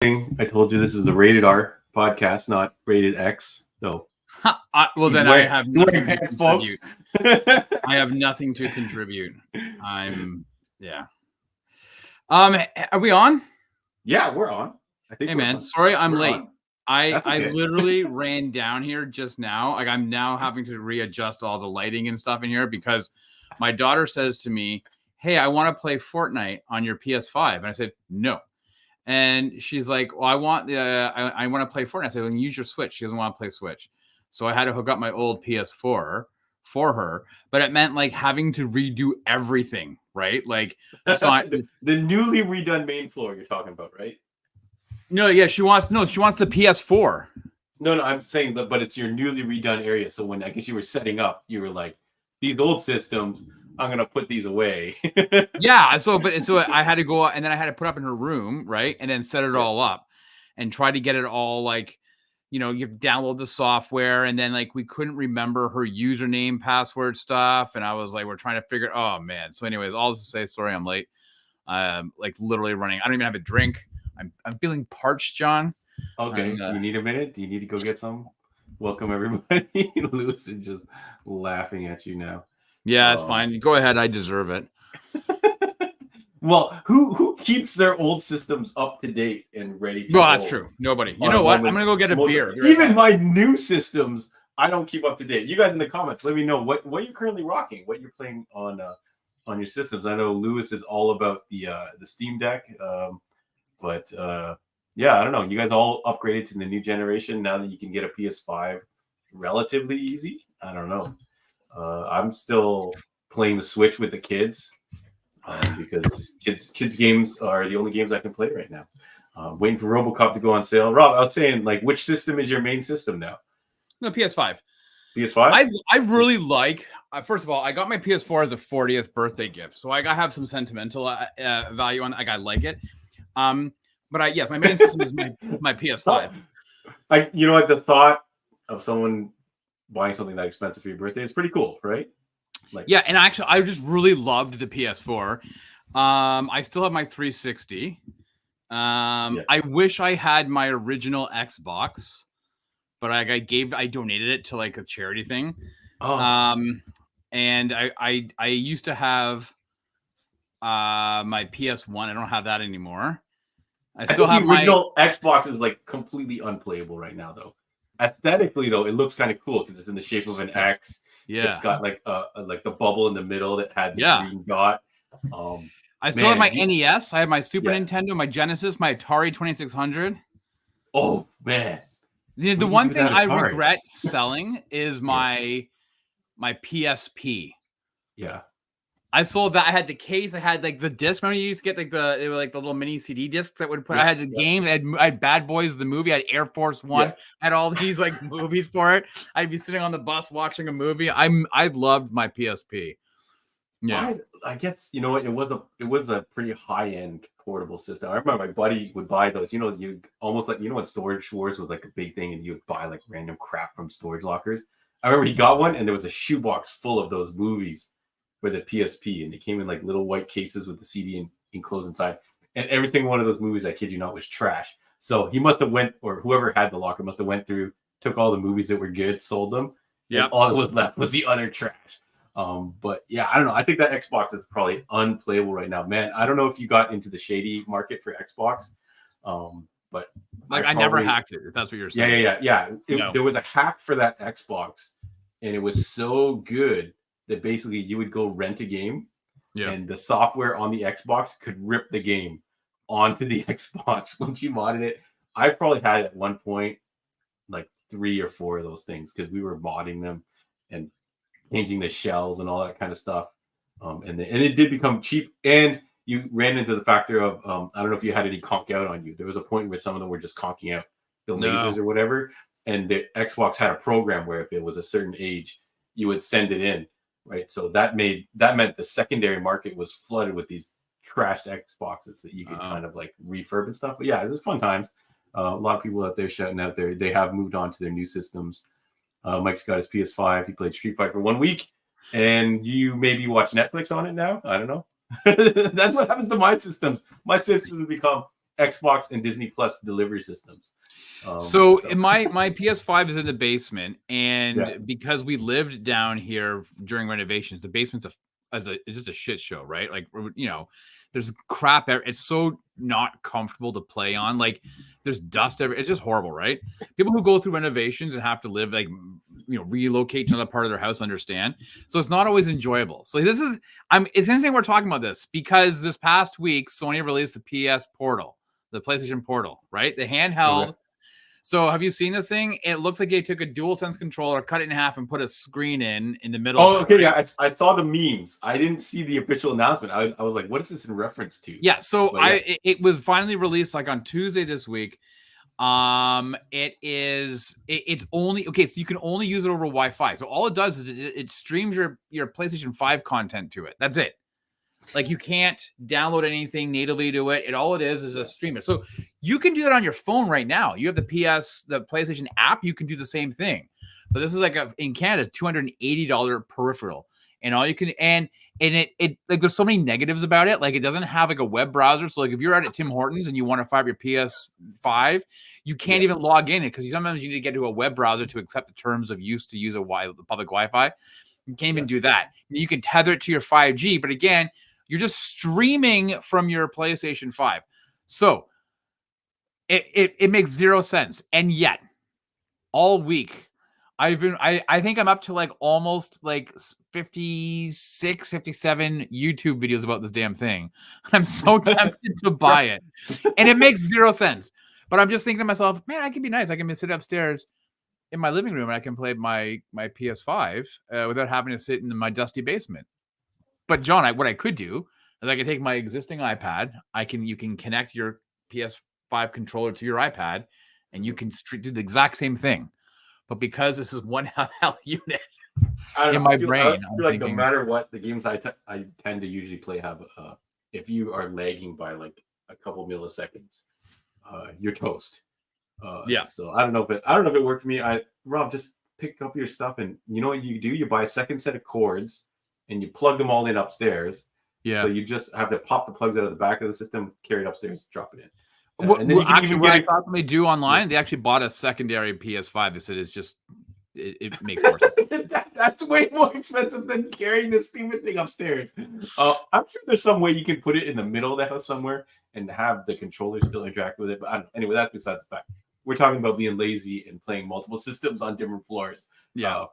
I told you this is the Rated R podcast, not Rated X. So well, then wearing, I have he's nothing wearing to pants, folks. contribute. I have nothing to contribute. Yeah. Are we on? Yeah, we're on. I think. Hey, we're man. on. Sorry, I'm We're late. on. I okay. literally ran down here just now. Like, I'm now having to readjust all the lighting and stuff in here because my daughter says to me, "Hey, I want to play Fortnite on your PS5," and I said no. And she's like, "Well, I want to play Fortnite." I said, "Well, use your Switch." She doesn't want to play Switch, so I had to hook up my old PS4 for her. But it meant like having to redo everything, right? Like, the newly redone main floor you're talking about, right? No, yeah, she wants the PS4. No, I'm saying that, but it's your newly redone area. So when I guess you were setting up, you were like, these old systems, I'm gonna put these away. Yeah, so I had to go and then I had to put up in her room, right, and then set it all up, and try to get it all like, you have to download the software, and then like we couldn't remember her username, password stuff, and I was like, we're trying to figure. Oh man. So, anyways, all this to say, sorry, I'm late. Like literally running. I don't even have a drink. I'm feeling parched, John. Okay. Do you need a minute? Do you need to go get some? Welcome everybody. Lewis is just laughing at you now. Yeah, it's fine. Go ahead. I deserve it. Well, who keeps their old systems up to date and ready to Well, go? that's true. Nobody. You know what? I'm gonna go get a beer. Even my new systems, I don't keep up to date. You guys in the comments, let me know what you're currently rocking, what you're playing on your systems. I know Lewis is all about the Steam Deck, but yeah, I don't know. You guys all upgraded to the new generation now that you can get a PS5 relatively easy. I don't know. I'm still playing the Switch with the kids because kids games are the only games I can play right now. Waiting for RoboCop to go on sale. Rob, I was saying, like, which system is your main system now? No, PS5. PS5. I really like. First of all, I got my PS4 as a 40th birthday gift, so I have some sentimental value on. Like, I like it. But yes, my main system is my PS5. You know what? The thought of someone buying something that expensive for your birthday is pretty cool, right? Like, yeah, and actually, I just really loved the PS4. I still have my 360. I wish I had my original Xbox, but I donated it to like a charity thing. And I used to have my PS1. I don't have that anymore. I still have the original Xbox is like completely unplayable right now, though. Aesthetically, though, it looks kind of cool because it's in the shape of an X. Yeah, it's got like the bubble in the middle that had the green dot. I still have my NES. I have my Super Nintendo, my Genesis, my Atari 2600. Oh man, the one thing I regret selling is my PSP. Yeah. I sold that. I had the case. I had like the disc. Remember you used to get like they were like the little mini CD discs that would put. I had the game. I had Bad Boys the movie. I had Air Force One. I had all these like movies for it. I'd be sitting on the bus watching a movie. I loved my PSP. Yeah, I guess you know what it was a pretty high end portable system. I remember my buddy would buy those. You almost like when Storage Wars was like a big thing, and you would buy like random crap from storage lockers. I remember he got one, and there was a shoebox full of those movies for the PSP, and they came in like little white cases with the CD enclosed inside. And every single one of those movies, I kid you not, was trash. So he must have went, or whoever had the locker must have went through, took all the movies that were good, sold them. Yeah. All that was left was the utter trash. But yeah, I don't know. I think that Xbox is probably unplayable right now, man. I don't know if you got into the shady market for Xbox, but like I never hacked it. If that's what you're saying. Yeah. There was a hack for that Xbox, and it was so good that basically you would go rent a game, and the software on the Xbox could rip the game onto the Xbox once you modded it. I probably had at one point like 3 or 4 of those things because we were modding them and changing the shells and all that kind of stuff. And it did become cheap, and you ran into the factor of I don't know if you had any conk out on you. There was a point where some of them were just conking out the lasers or whatever, and the Xbox had a program where if it was a certain age, you would send it in. Right, so that meant the secondary market was flooded with these trashed Xboxes that you could kind of like refurb and stuff. But yeah, it was fun times. A lot of people out there shouting out there. They have moved on to their new systems. Mike's got his PS5. He played Street Fighter for 1 week, and you maybe watch Netflix on it now. I don't know. That's what happens to my systems. My systems become Xbox and Disney Plus delivery systems. So my PS5 is in the basement, and because we lived down here during renovations, the basement's it's just a shit show, right? Like, there's crap. It's so not comfortable to play on. Like, there's dust everywhere. It's just horrible, right? People who go through renovations and have to live, like, relocate to another part of their house understand. So it's not always enjoyable. So it's interesting we're talking about this because this past week, Sony released the PS Portal, the PlayStation Portal, right? The handheld. Okay. So have you seen this thing? It looks like they took a DualSense controller, cut it in half, and put a screen in the middle. Oh, okay, right? Yeah. I saw the memes. I didn't see the official announcement. I was like, what is this in reference to? Yeah. So it was finally released like on Tuesday this week. It's only okay. So you can only use it over Wi-Fi. So all it does is it streams your PlayStation 5 content to it. That's it. Like, you can't download anything natively to it. All it is a streamer. So you can do that on your phone right now. You have the PlayStation app. You can do the same thing. But this is like in Canada, $280 peripheral. And all you can and it like, there's so many negatives about it. Like, it doesn't have like a web browser. So like, if you're out at Tim Hortons and you want to fire up your PS5, you can't even log in it because sometimes you need to get to a web browser to accept the terms of use to use the public Wi-Fi. You can't even do that. You can tether it to your 5G, but again, you're just streaming from your PlayStation 5. So it makes zero sense. And yet, all week, I think I'm up to like almost like 56, 57 YouTube videos about this damn thing. I'm so tempted to buy it. And it makes zero sense. But I'm just thinking to myself, man, I can be nice. I can sit upstairs in my living room and I can play my PS5 without having to sit in my dusty basement. But John, what I could do is I can take my existing iPad. You can connect your PS5 controller to your iPad, and you can do the exact same thing. But because this is one handheld unit in my brain, I feel like no matter what, the games I tend to usually play have if you are lagging by like a couple milliseconds, you're toast. So I don't know if it worked for me. Rob, just pick up your stuff, and you know what you do? You buy a second set of cords. And you plug them all in upstairs. Yeah. So you just have to pop the plugs out of the back of the system, carry it upstairs, drop it in. And then you can even get I thought they do online. They actually bought a secondary PS5. They said it's just it makes more sense. That's way more expensive than carrying this stupid thing upstairs. I'm sure there's some way you can put it in the middle of the house somewhere and have the controller still interact with it. But anyway, that's besides the fact. We're talking about being lazy and playing multiple systems on different floors,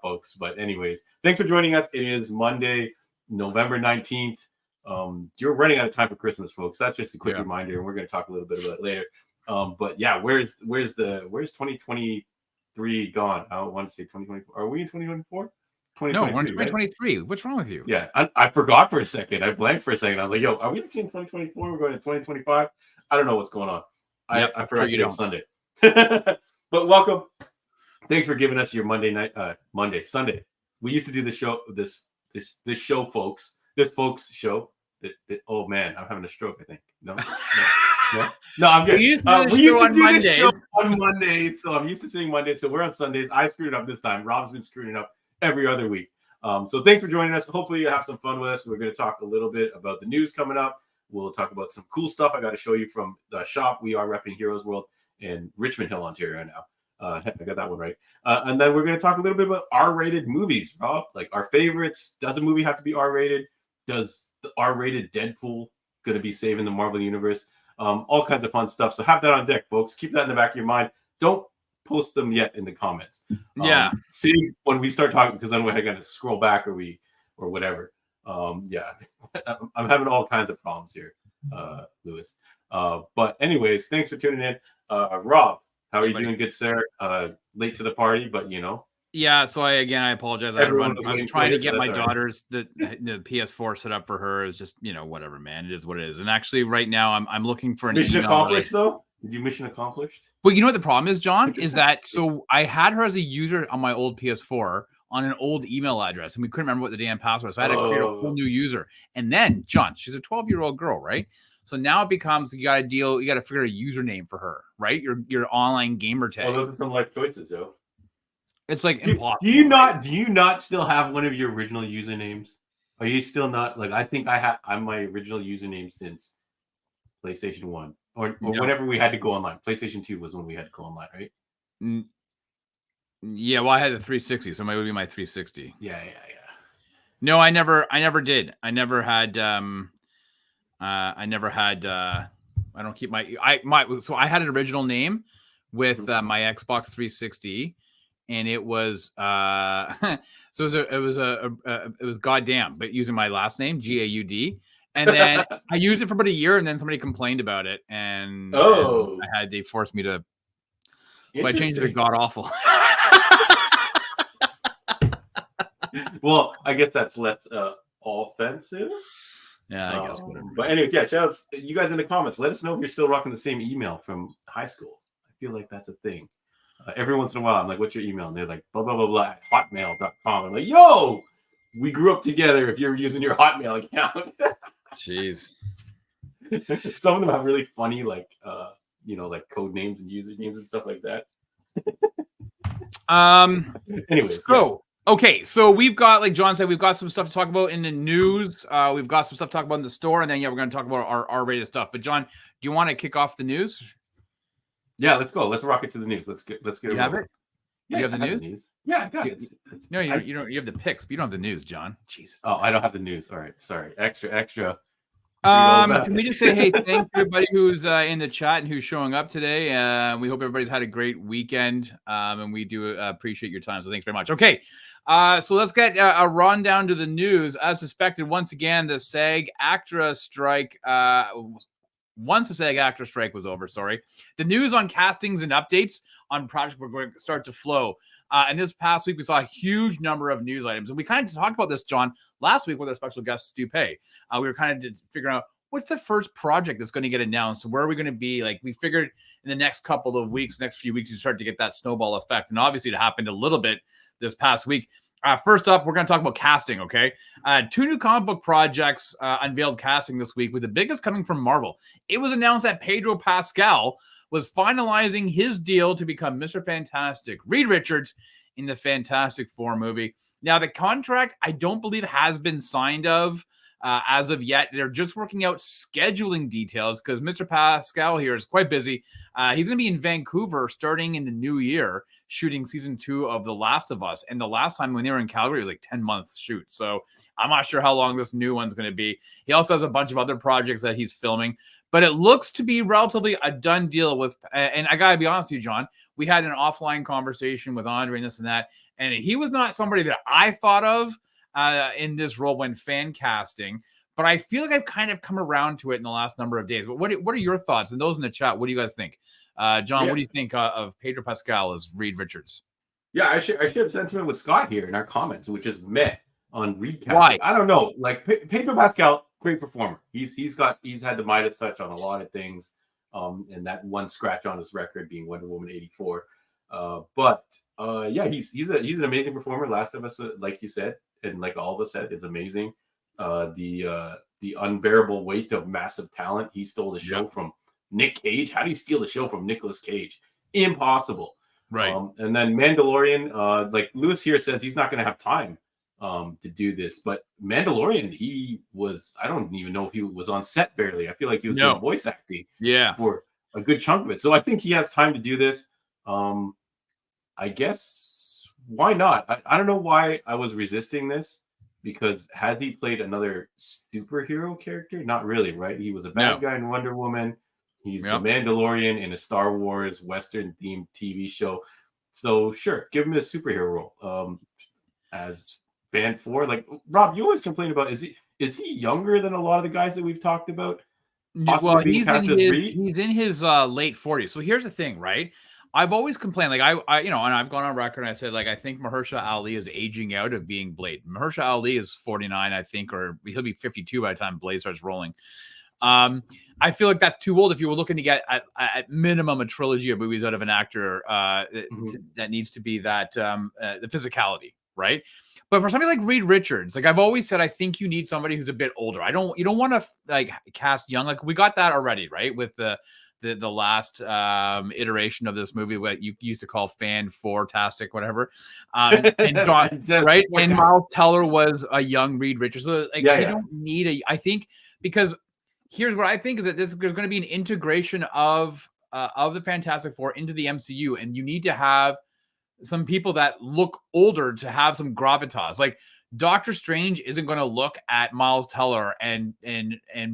folks. But anyways, thanks for joining us. It is Monday, November 19th. You're running out of time for Christmas, folks. That's just a quick reminder, and we're going to talk a little bit about it later. But yeah, where's 2023 gone? I don't want to say 2024. Are we in 2024? No, we're in 2023. Right? What's wrong with you? Yeah, I forgot for a second. I blanked for a second. I was like, yo, are we actually in 2024? We're going to 2025? I don't know what's going on. I forgot you on Sunday. But welcome. Thanks for giving us your Sunday. We used to do this show, this show, folks. This folks show. Oh man, I'm having a stroke. I think no, I'm good. We used to do this show on Monday, so I'm used to seeing Monday. So we're on Sundays. I screwed it up this time. Rob's been screwing it up every other week. So thanks for joining us. Hopefully you have some fun with us. We're going to talk a little bit about the news coming up. We'll talk about some cool stuff I got to show you from the shop. We are repping Heroes World in Richmond Hill, Ontario now. I got that one right. And then we're going to talk a little bit about R-rated movies, Rob. Like our favorites. Does a movie have to be R-rated? Does the R-rated Deadpool going to be saving the Marvel Universe? All kinds of fun stuff. So have that on deck, folks. Keep that in the back of your mind. Don't post them yet in the comments. See when we start talking, because then I got to scroll back or whatever. I'm having all kinds of problems here, Lewis. But anyways, thanks for tuning in. Rob, how are you doing, good sir? Late to the party, but you know. Yeah, so I apologize. I'm trying to get my daughter's the PS4 set up for her. Is just whatever, man. It is what it is. And actually, right now I'm looking for an mission accomplished though. Did you mission accomplished? Well, you know what the problem is, John, is that so I had her as a user on my old PS4 on an old email address, and we couldn't remember what the damn password was. So I had to create a whole new user. And then, John, she's a 12-year-old girl, right? So now it becomes you got to figure a username for her, right? Your online gamer tag. Well, those are some life choices, though. It's like impossible. Do you not still have one of your original usernames? Are you still not like? I think I'm my original username since PlayStation 1. or whenever we had to go online. PlayStation 2 was when we had to go online, right? Yeah, well, I had the 360, so it would be my 360. Yeah. No, I never did. I never had. I don't keep so I had an original name with my Xbox 360, and it was so it was goddamn, but using my last name GAUD, and then I used it for about a year, and then somebody complained about it, and they forced me to, so I changed it to God awful. Well, I guess that's less offensive. Yeah, I guess whatever. But anyway, yeah, shout out you guys in the comments. Let us know if you're still rocking the same email from high school. I feel like that's a thing. Every once in a while, I'm like, "What's your email?" And they're like, "blah blah blah blah at hotmail.com." I'm like, "Yo, we grew up together. If you're using your Hotmail account." Jeez. Some of them have really funny, like like code names and user names and stuff like that. Anyways, so. Okay, so we've got, like John said, we've got some stuff to talk about in the news. We've got some stuff to talk about in the store, and then we're going to talk about our R-rated stuff. But John, do you want to kick off the news? Yeah, let's go. Let's rock it to the news. Let's get. You have it? Yeah, you have the news? Yeah, I got it. No, you don't. You have the picks, but you don't have the news, John. Jesus. Oh, I don't have the news. All right, sorry. Extra. Can we just say, hey, thanks to everybody who's in the chat and who's showing up today. We hope everybody's had a great weekend, and we do appreciate your time. So thanks very much. Okay, so let's get a rundown to the news. As suspected, once again, the SAG-AFTRA strike. Once the SAG-AFTRA strike was over, the news on castings and updates on projects were going to start to flow. And this past week, we saw a huge number of news items. And we kind of talked about this, John, last week with our special guest, Stu Pei. We were kind of figuring out what's the first project that's going to get announced? Where are we going to be? Like, we figured in the next couple of weeks, next few weeks, you start to get that snowball effect. And obviously, it happened a little bit this past week. First up, we're going to talk about casting, okay? 2 new comic book projects unveiled casting this week, with the biggest coming from Marvel. It was announced that Pedro Pascal was finalizing his deal to become Mr. Fantastic, Reed Richards, in the Fantastic Four movie. Now, the contract, I don't believe, has been signed as of yet. They're just working out scheduling details because Mr. Pascal here is quite busy. He's going to be in Vancouver starting in the new year, shooting season 2 of The Last of Us. And the last time when they were in Calgary, it was like 10 months shoot. So I'm not sure how long this new one's going to be. He also has a bunch of other projects that he's filming. But it looks to be relatively a done deal with, and I got to be honest with you, John, we had an offline conversation with Andre and this and that, and he was not somebody that I thought of in this role when fan casting, but I feel like I've kind of come around to it in the last number of days. But what are your thoughts? And those in the chat, what do you guys think? John, what do you think of Pedro Pascal as Reed Richards? Yeah, I share sentiment with Scott here in our comments, which is met on Reed casting. Why? I don't know. Like Pedro Pascal, great performer. He's had the Midas touch on a lot of things, and that one scratch on his record being Wonder Woman 84. But he's an amazing performer. Last of Us, like you said, and like all of us said, is amazing. The unbearable weight of massive talent. He stole the show from Nick Cage. How do you steal the show from Nicolas Cage? Impossible. Right. And then Mandalorian, like Lewis here says, he's not going to have time to do this, but Mandalorian, I don't even know if he was on set barely. I feel like he was doing voice acting for a good chunk of it. So I think he has time to do this. I guess why not? I don't know why I was resisting this, because has he played another superhero character? Not really, right? He was a bad guy in Wonder Woman. He's the Mandalorian in a Star Wars Western themed TV show. So sure, give him a superhero role. As Fan 4, like Rob, you always complain about, is he younger than a lot of the guys that we've talked about? Well, he's in his late 40s. So here's the thing, right? I've always complained, like I and I've gone on record and I said, like, I think Mahershala Ali is aging out of being Blade. Mahershala Ali is 49, I think, or he'll be 52 by the time Blade starts rolling. I feel like that's too old if you were looking to get at minimum a trilogy of movies out of an actor that needs to be that the physicality, right? But for somebody like Reed Richards, like I've always said, I think you need somebody who's a bit older. You don't want to like cast young. Like we got that already, right? With the last iteration of this movie, what you used to call Fan 4-tastic, whatever. And John, right? And Miles Teller was a young Reed Richards. So like you don't need I think because here's what I think is that there's going to be an integration of the Fantastic Four into the MCU, and you need to have some people that look older to have some gravitas. Like Doctor Strange isn't going to look at Miles Teller and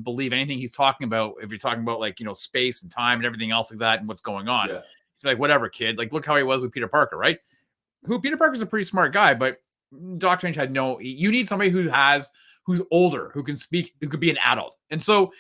believe anything he's talking about. If you're talking about like, you know, space and time and everything else like that and what's going on, he's like, whatever, kid. Like, look how he was with Peter Parker, right? Peter Parker's a pretty smart guy, but Doctor Strange had no. You need somebody who's older, who can speak, who could be an adult, and so.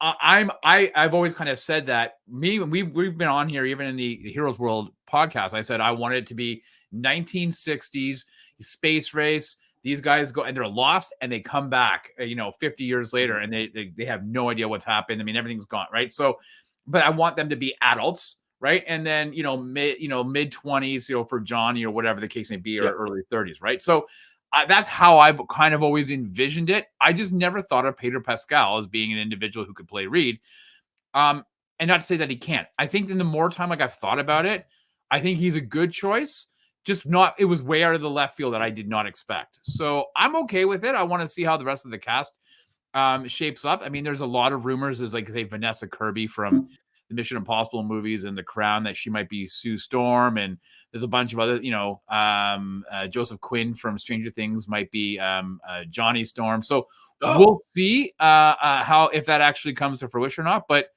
I've always kind of said that we've been on here, even in the Heroes World podcast. I said I wanted it to be 1960s space race. These guys go and they're lost and they come back, 50 years later, and they have no idea what's happened. I mean, everything's gone, right? So, but I want them to be adults, right? And then mid 20s, for Johnny or whatever the case may be, or early 30s, right? So. That's how I've kind of always envisioned it. I just never thought of Pedro Pascal as being an individual who could play Reed. And not to say that he can't. I think in the more time like I've thought about it, I think he's a good choice. Just not, it was way out of the left field that I did not expect. So I'm okay with it. I want to see how the rest of the cast shapes up. I mean, there's a lot of rumors. There's like, say, Vanessa Kirby from the Mission Impossible movies and The Crown, that she might be Sue Storm, and there's a bunch of other, Joseph Quinn from Stranger Things might be Johnny Storm. So we'll see how, if that actually comes to fruition or not. But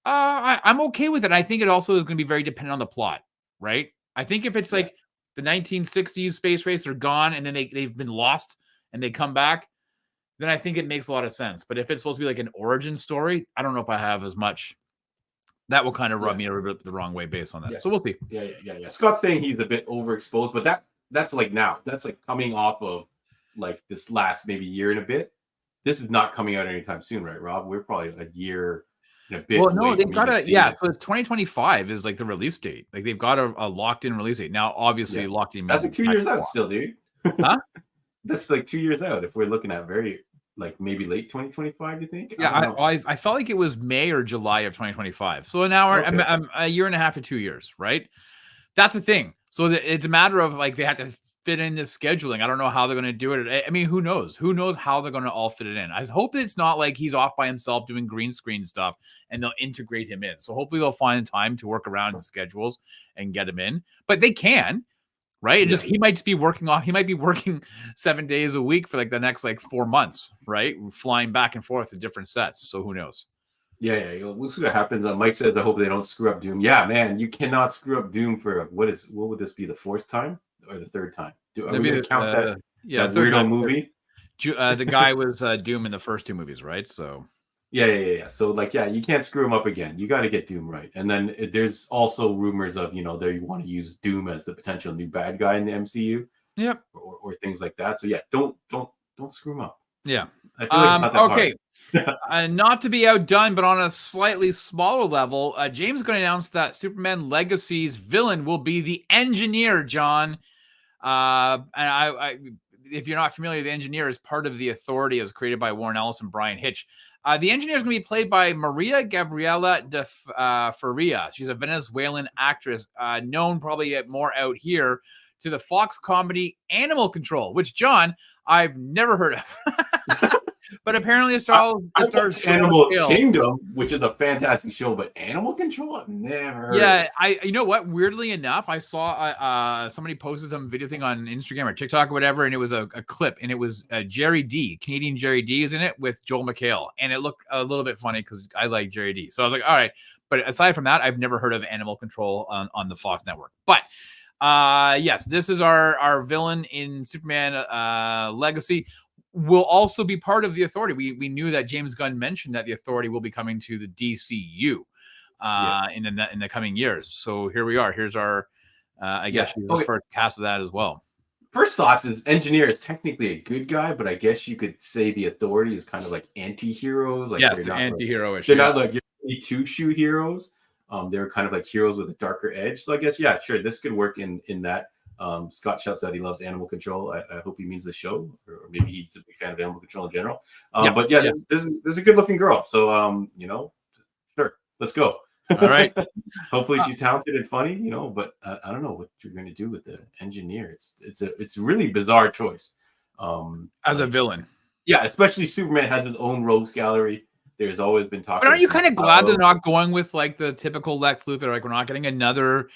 I'm okay with it. I think it also is going to be very dependent on the plot, right? I think if it's like the 1960s space race are gone and then they've been lost and they come back, then I think it makes a lot of sense. But if it's supposed to be like an origin story, I don't know if I have as much. That will kind of rub me a little bit the wrong way based on that. So we'll see. Yeah. Scott's saying he's a bit overexposed, but that's like now. That's like coming off of like this last maybe year and a bit. This is not coming out anytime soon, right, Rob? We're probably a year and a bit. Well, no, they've got so it's 2025 is like the release date. Like they've got a locked in release date. Now, obviously, locked in. That's like 2 years out still, dude. Huh? That's like 2 years out if we're looking at like maybe late 2025, you think? Yeah, I felt like it was May or July of 2025. So an hour, a year and a half to 2 years, right? That's the thing. So it's a matter of like they have to fit in this scheduling. I don't know how they're going to do it. I mean, who knows? Who knows how they're going to all fit it in? I hope it's not like he's off by himself doing green screen stuff and they'll integrate him in. So hopefully they'll find time to work around the schedules and get him in. But they can. Right. Just he might be working 7 days a week for like the next 4 months, right? Flying back and forth to different sets. So who knows? Yeah. We'll see what happens. Mike says, I hope they don't screw up Doom. Yeah, man, you cannot screw up Doom for what would this be, the fourth time or the third time? Are we gonna count that weirdo movie? The guy was Doom in the first two movies, right? So Yeah. So you can't screw him up again. You got to get Doom right. And then there's also rumors of, they want to use Doom as the potential new bad guy in the MCU. Yep. Or things like that. So don't screw him up. Yeah. I feel like it's not that hard. Not to be outdone, but on a slightly smaller level, James is going to announce that Superman Legacy's villain will be the Engineer, John. And I if you're not familiar, the Engineer is part of the Authority, as created by Warren Ellis and Brian Hitch. The Engineer is going to be played by Maria Gabriela de Faria. She's a Venezuelan actress, known probably more out here to the Fox comedy Animal Control, which, John, I've never heard of. But apparently it stars Animal Kingdom, which is a fantastic show, but Animal Control, I've never heard. Yeah, you know what? Weirdly enough, I saw somebody posted some video thing on Instagram or TikTok or whatever, and it was a clip, and it was Canadian Jerry D is in it with Joel McHale, and it looked a little bit funny because I like Jerry D. So I was like, all right. But aside from that, I've never heard of Animal Control on the Fox network. But yes, this is our villain in Superman Legacy. Will also be part of the Authority. We knew that James Gunn mentioned that the Authority will be coming to the DCU in the coming years. So here we are. Here's our, I guess, the first cast of that as well. First thoughts is Engineer is technically a good guy, but I guess you could say the Authority is kind of like anti-heroes. They're anti-hero-ish. They're not like two-shoe heroes. They're kind of like heroes with a darker edge. So I guess, sure, this could work in that. Scott shouts out he loves Animal Control. I hope he means the show, or maybe he's a big fan of Animal Control in general. But this is a good looking girl. So sure, let's go. All right. Hopefully she's talented and funny, but I don't know what you're going to do with the Engineer. It's a really bizarre choice. As a villain. Yeah, especially Superman has his own rogues gallery. there's always been talk. But aren't you kind of glad they're not going with like the typical Lex Luthor? Like we're not getting another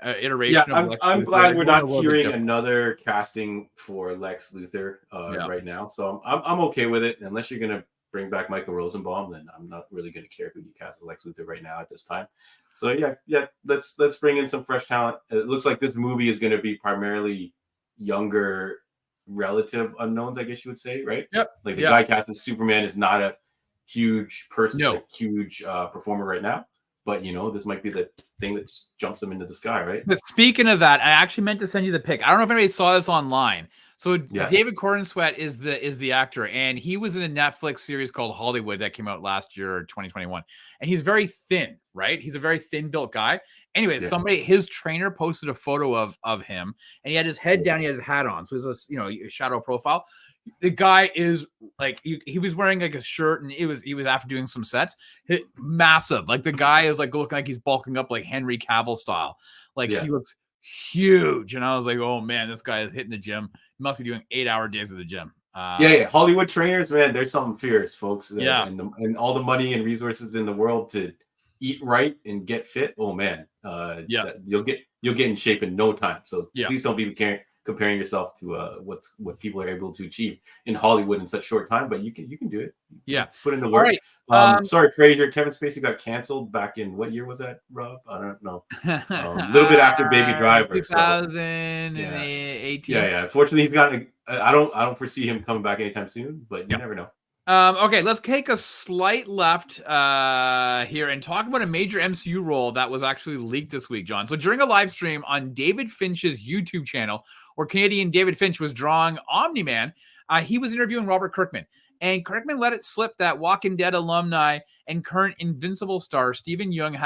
iteration of Lex Luthor. I'm glad we're not hearing another casting for Lex Luthor right now. So I'm okay with it. Unless you're gonna bring back Michael Rosenbaum, then I'm not really gonna care who you cast as Lex Luthor right now at this time. So let's bring in some fresh talent. It looks like this movie is gonna be primarily younger relative unknowns, I guess you would say, right? Yep. Like the guy cast as Superman is not a huge person, No. a huge performer right now. But, this might be the thing that jumps them into the sky, right? But speaking of that, I actually meant to send you the pic. I don't know if anybody saw this online. So David Corenswet is the actor, and he was in a Netflix series called Hollywood that came out last year, 2021. And he's very thin, right? He's a very thin-built guy. Anyway, his trainer posted a photo of him, and he had his head down, he has his hat on. So he's a shadow profile. The guy is like he was wearing like a shirt, and he was after doing some sets, massive. Like the guy is like looking like he's bulking up like Henry Cavill style. Like he looks huge, and I was like, oh man, this guy is hitting the gym. He must be doing 8-hour days at the gym. Hollywood trainers, man, there's something fierce, folks. And all the money and resources in the world to eat right and get fit. Oh man, you'll get in shape in no time. So please don't be comparing yourself to what people are able to achieve in Hollywood in such short time, but you can do it. Put in the work. All right. Sorry, Frasier. Kevin Spacey got canceled back in what year was that, Rob? I don't know. A little bit after Baby Driver. 2018. Yeah. Unfortunately, he's got. I don't foresee him coming back anytime soon, but you never know. Okay, let's take a slight left here and talk about a major MCU role that was actually leaked this week, John. So during a live stream on David Finch's YouTube channel, where Canadian David Finch was drawing Omni-Man, he was interviewing Robert Kirkman. And Kirkman let it slip that Walking Dead alumni and current Invincible star Stephen Yeun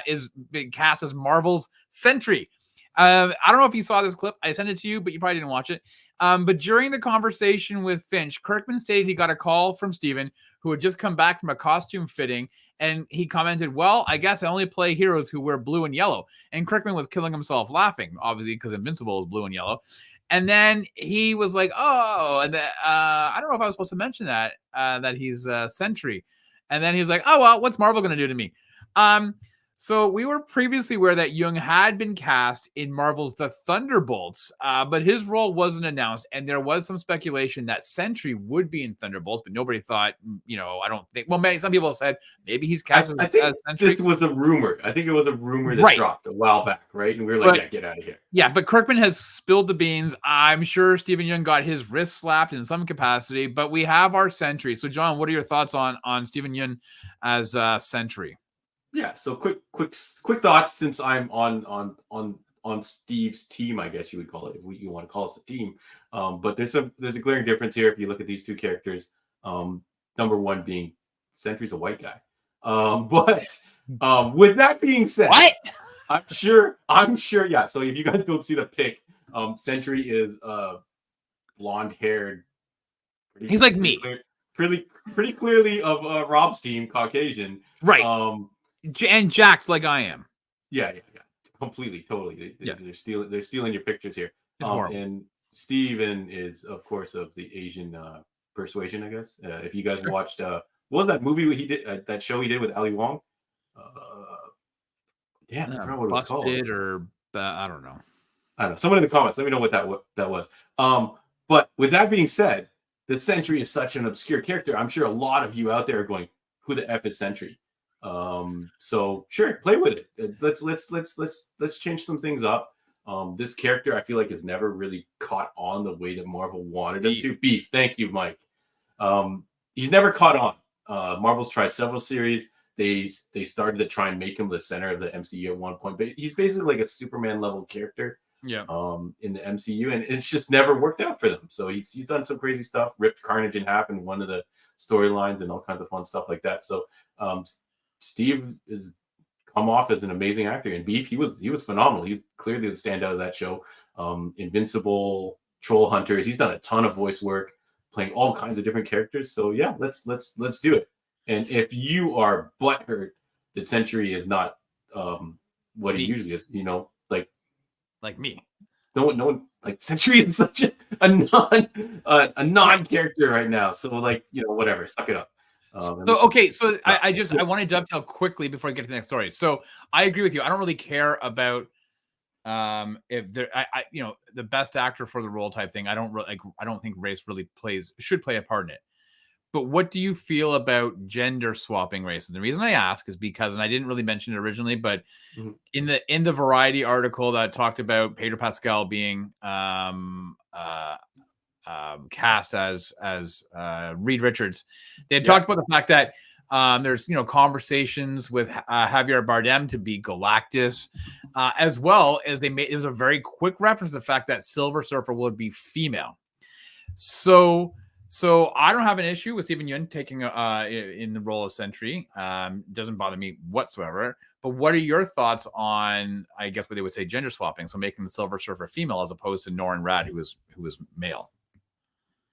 is been cast as Marvel's Sentry. I don't know if you saw this clip. I sent it to you, but you probably didn't watch it. But during the conversation with Finch, Kirkman stated he got a call from Steven, who had just come back from a costume fitting, and he commented, well, I guess I only play heroes who wear blue and yellow. And Kirkman was killing himself laughing, obviously, because Invincible is blue and yellow. And then he was like, oh, and I don't know if I was supposed to mention that he's Sentry. And then he's like, oh, well, what's Marvel going to do to me? So we were previously aware that Yeun had been cast in Marvel's The Thunderbolts, but his role wasn't announced, and there was some speculation that Sentry would be in Thunderbolts, but nobody thought, I don't think. Well, some people said maybe he's cast as Sentry. This was a rumor. I think it was a rumor that dropped a while back, right? And we were like, get out of here. Yeah, but Kirkman has spilled the beans. I'm sure Stephen Yeun got his wrist slapped in some capacity, but we have our Sentry. So, John, what are your thoughts on Stephen Yeun as Sentry? Yeah, so quick thoughts, since I'm on Steve's team, I guess you would call it, if you want to call us a team. But there's a glaring difference here if you look at these two characters. Number one being Sentry's a white guy. But with that being said, what? I'm sure. Yeah. So if you guys don't see the pic, Sentry is blonde-haired. He's like me. Pretty clearly of Rob's team, Caucasian. Right. And jacked like I am. Yeah. Completely, totally. They're stealing your pictures here. And Steven is, of course, of the Asian persuasion, I guess. If you guys watched, what was that movie he did? That show he did with Ali Wong. I forgot what it was called. Or I don't know. Someone in the comments, let me know what that was. But with that being said, the Sentry is such an obscure character. I'm sure a lot of you out there are going, "Who the F is Sentry?" So sure, play with it. Let's change some things up. This character I feel like has never really caught on the way that Marvel wanted him to. Beef. Thank you, Mike. He's never caught on. Marvel's tried several series. They started to try and make him the center of the MCU at one point, but he's basically like a Superman level character. Yeah. In the MCU, and it's just never worked out for them. So he's done some crazy stuff, ripped Carnage in half in one of the storylines, and all kinds of fun stuff like that. So Steve is come off as an amazing actor. And Beef, he was phenomenal. He was clearly the standout of that show. Invincible, Troll Hunters. He's done a ton of voice work, playing all kinds of different characters. So yeah, let's do it. And if you are butthurt that Sentry is not what he usually is, like me. No one like Sentry is such a non character right now. So whatever, suck it up. So okay, so I want to dovetail quickly before I get to the next story. So I agree with you. I don't really care about if there the best actor for the role type thing. I don't think race really should play a part in it. But what do you feel about gender swapping races? The reason I ask is because, and I didn't really mention it originally, but in the Variety article that talked about Pedro Pascal being cast as Reed Richards, they had talked about the fact that there's conversations with Javier Bardem to be Galactus, as well as it was a very quick reference to the fact that Silver Surfer would be female. So I don't have an issue with Steven Yeun taking in the role of Sentry. Doesn't bother me whatsoever. But what are your thoughts on, I guess, what they would say, gender swapping? So making the Silver Surfer female as opposed to Norrin Radd, who was male.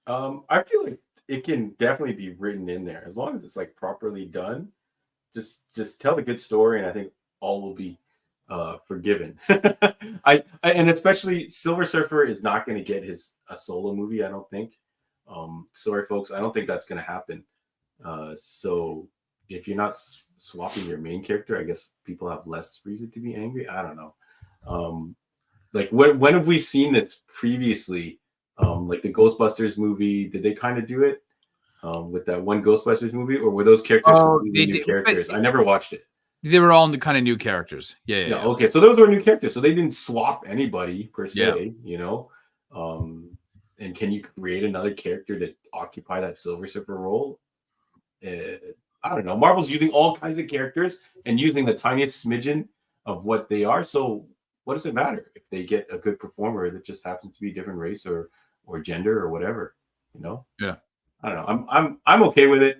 I feel like it can definitely be written in there as long as it's like properly done. Just tell the good story, and I think all will be forgiven. And especially Silver Surfer is not going to get a solo movie. I don't think. Sorry, folks, I don't think that's going to happen. So if you're not swapping your main character, I guess people have less reason to be angry. I don't know. Like when have we seen this previously? Like the Ghostbusters movie, did they kind of do it with that one Ghostbusters movie, or were those characters new characters? I never watched it. They were all kind of new characters. Yeah. Okay, so those were new characters, so they didn't swap anybody per se, And can you create another character to occupy that Silver Surfer role? I don't know. Marvel's using all kinds of characters and using the tiniest smidgen of what they are. So what does it matter if they get a good performer that just happens to be a different race or gender or whatever? Yeah. I don't know. I'm okay with it.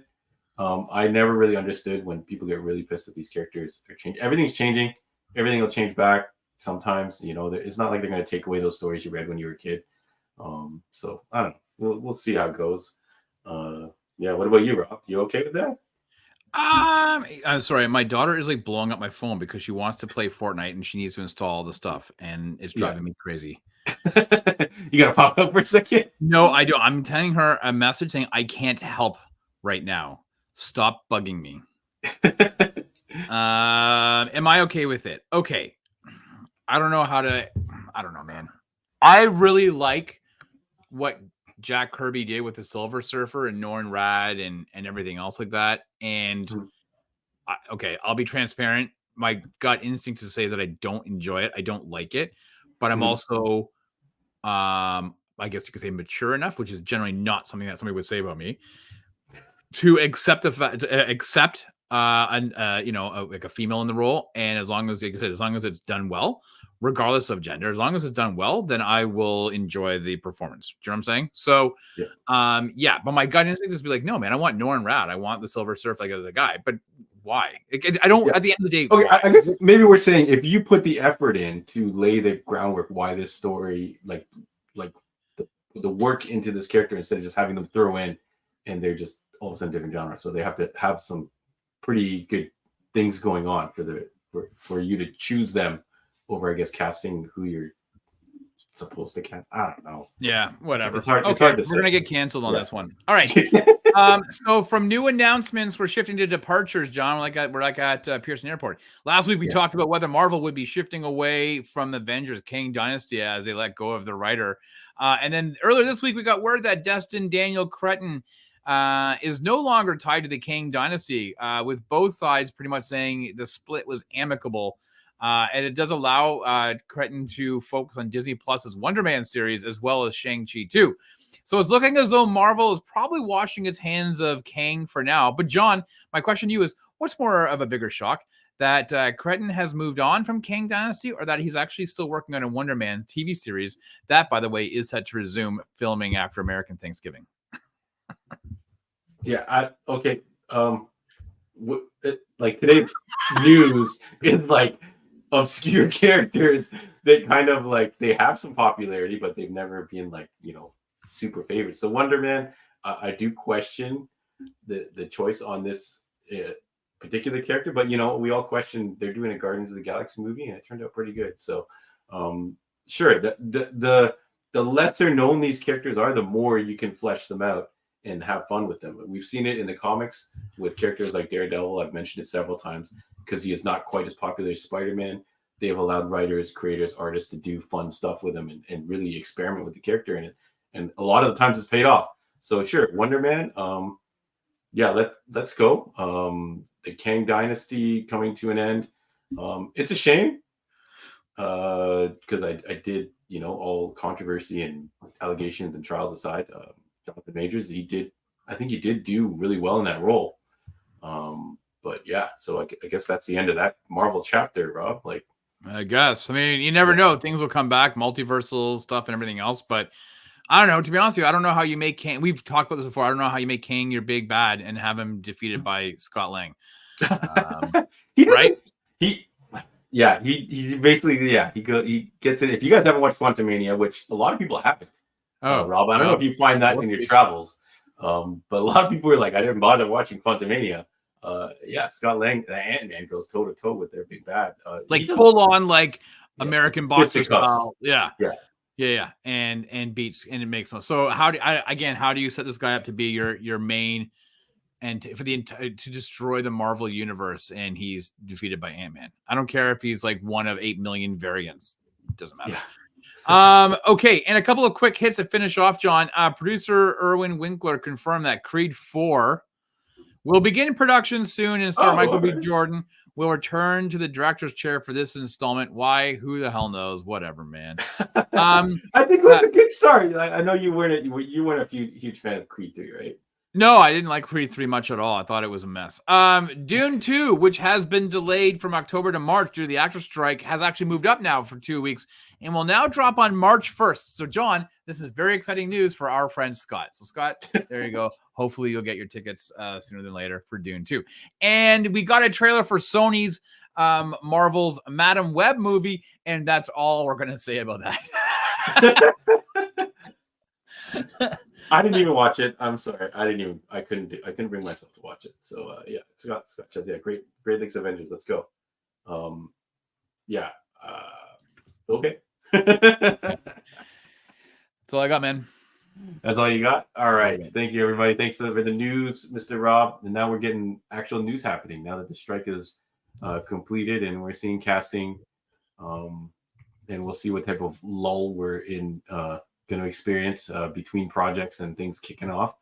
I never really understood when people get really pissed that these characters are changing. Everything's changing. Everything will change back sometimes. It's not like they're going to take away those stories you read when you were a kid. So I don't know. We'll see how it goes. What about you, Rob? You okay with that? I'm sorry. My daughter is like blowing up my phone because she wants to play Fortnite and she needs to install all the stuff, and it's driving me crazy. You gotta pop up for a second. No, I don't. I'm telling her a message saying I can't help right now. Stop bugging me. Am I okay with it? Okay. I don't know, man. I really like what Jack Kirby did with the Silver Surfer and Norrin Radd and everything else like that. And I'll be transparent. My gut instinct is to say that I don't enjoy it. I don't like it, but I'm also, I guess you could say mature enough, which is generally not something that somebody would say about me, to accept the fact, like a female in the role. And as long as, like I said, as long as it's done well, regardless of gender, as long as it's done well, then I will enjoy the performance. Do you know what I'm saying? So, but my gut instinct is to be like, no, man, I want Norrin Radd. I want the Silver Surfer, like as a guy, but why? I don't, at the end of the day. Okay. I guess maybe we're saying if you put the effort in to lay the groundwork, why this story, like the work into this character instead of just having them throw in and they're just all of a sudden different genre. So they have to have some pretty good things going on for you to choose them over, I guess, casting who you're supposed to cast. I don't know. Yeah, whatever. It's hard to say. We're gonna get canceled on this one. All right. So from new announcements, we're shifting to departures, John. We're like at Pearson Airport. Last week we talked about whether Marvel would be shifting away from the Avengers Kang Dynasty as they let go of the writer. And then earlier this week we got word that Destin Daniel Cretton is no longer tied to the Kang Dynasty, with both sides pretty much saying the split was amicable. And it does allow Cretton to focus on Disney Plus's Wonder Man series as well as Shang-Chi 2. So it's looking as though Marvel is probably washing its hands of Kang for now. But John, my question to you is, what's more of a bigger shock? That Cretton has moved on from Kang Dynasty, or that he's actually still working on a Wonder Man TV series that, by the way, is set to resume filming after American Thanksgiving? Okay. Like today's news is like obscure characters that kind of like they have some popularity, but they've never been like super favorites. So Wonder Man, I do question the choice on this particular character, but we all question they're doing a Guardians of the Galaxy movie, and it turned out pretty good. So sure, the lesser known these characters are, the more you can flesh them out and have fun with them. We've seen it in the comics with characters like Daredevil. I've mentioned it several times because he is not quite as popular as Spider-Man. They've allowed writers, creators, artists to do fun stuff with him and really experiment with the character in it. And a lot of the times it's paid off. So sure, Wonder Man. Let's go. The Kang Dynasty coming to an end. It's a shame because I did, all controversy and allegations and trials aside, Jonathan Majors, I think he did do really well in that role. But yeah, so I guess that's the end of that Marvel chapter, Rob. Like, I guess. I mean, you never know. Things will come back, multiversal stuff and everything else. But I don't know. To be honest with you, I don't know how you make Kang. We've talked about this before. I don't know how you make Kang your big bad and have him defeated by Scott Lang. He basically he gets it. If you guys haven't watched Quantumania, which a lot of people haven't, Rob, I don't know if you find that in your travels, but a lot of people are like, I didn't bother watching Quantumania. Scott Lang, the Ant-Man goes toe to toe with their big bad, like full on American boxer style. Yeah, and beats, and it makes sense. So how do you set this guy up to be your main and to destroy the Marvel universe, and he's defeated by Ant-Man? I don't care if he's like one of 8 million variants. It doesn't matter. Okay, and a couple of quick hits to finish off, John. Producer Irwin Winkler confirmed that Creed 4 will begin production soon and star Michael B. Jordan. Will return to the director's chair for this installment. Why? Who the hell knows? Whatever, man. I think it was a good start. I know you weren't a huge fan of Creed 3, right? No, I didn't like Creed 3 much at all. I thought it was a mess. Dune 2, which has been delayed from October to March due to the actors' strike, has actually moved up now for 2 weeks and will now drop on March 1st. So, John, this is very exciting news for our friend Scott. So, Scott, there you go. Hopefully, you'll get your tickets sooner than later for Dune 2. And we got a trailer for Sony's Marvel's Madam Web movie, and that's all we're going to say about that. I didn't even watch it. I'm sorry. I couldn't bring myself to watch it. So Scott said, great Lakes Avengers. Let's go. Okay. That's all I got, man. That's all you got? All right. Thank you, everybody. Thanks for the news, Mr. Rob. And now we're getting actual news happening now that the strike is completed and we're seeing casting. And we'll see what type of lull we're in going to experience between projects and things kicking off.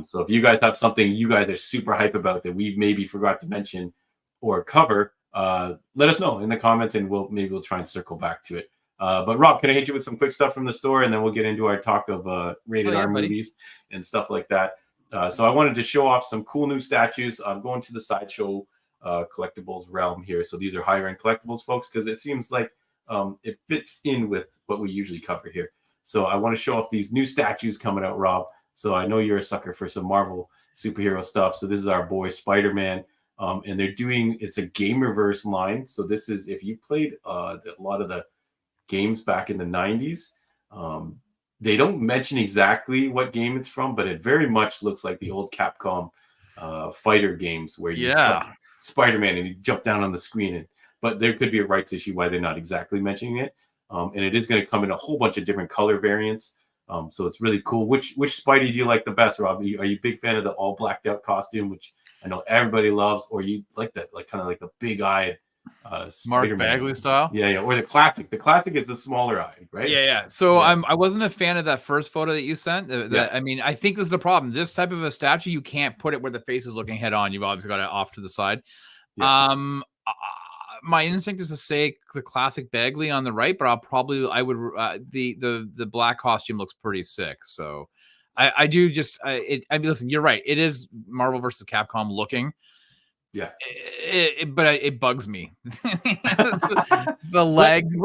So if you guys have something you guys are super hype about that we maybe forgot to mention or cover, let us know in the comments and we'll try and circle back to it. But Rob, can I hit you with some quick stuff from the store and then we'll get into our talk of rated R movies and stuff like that. So I wanted to show off some cool new statues. I'm going to the Sideshow collectibles realm here. So these are higher end collectibles, folks, because it seems like it fits in with what we usually cover here. So I want to show off these new statues coming out, Rob. So I know you're a sucker for some Marvel superhero stuff. So this is our boy Spider-Man. And it's a Gamerverse line. So this is, if you played a lot of the games back in the 90s, they don't mention exactly what game it's from, but it very much looks like the old Capcom fighter games where you Spider-Man and you jump down on the screen. But there could be a rights issue why they're not exactly mentioning it. And it is going to come in a whole bunch of different color variants. So it's really cool. Which Spidey do you like the best, Rob? Are you a big fan of the all blacked out costume, which I know everybody loves, or you like that, like kind of like the big eyed Mark Bagley style? Yeah. Or the classic. The classic is the smaller eye, right? Yeah. So I wasn't a fan of that first photo that you sent. I mean, I think this is the problem. This type of a statue, you can't put it where the face is looking head on. You've obviously got it off to the side. Yeah. My instinct is to say the classic Bagley on the right, but I would the black costume looks pretty sick. So I mean, listen, you're right. It is Marvel versus Capcom looking. Yeah. But it bugs me. the legs.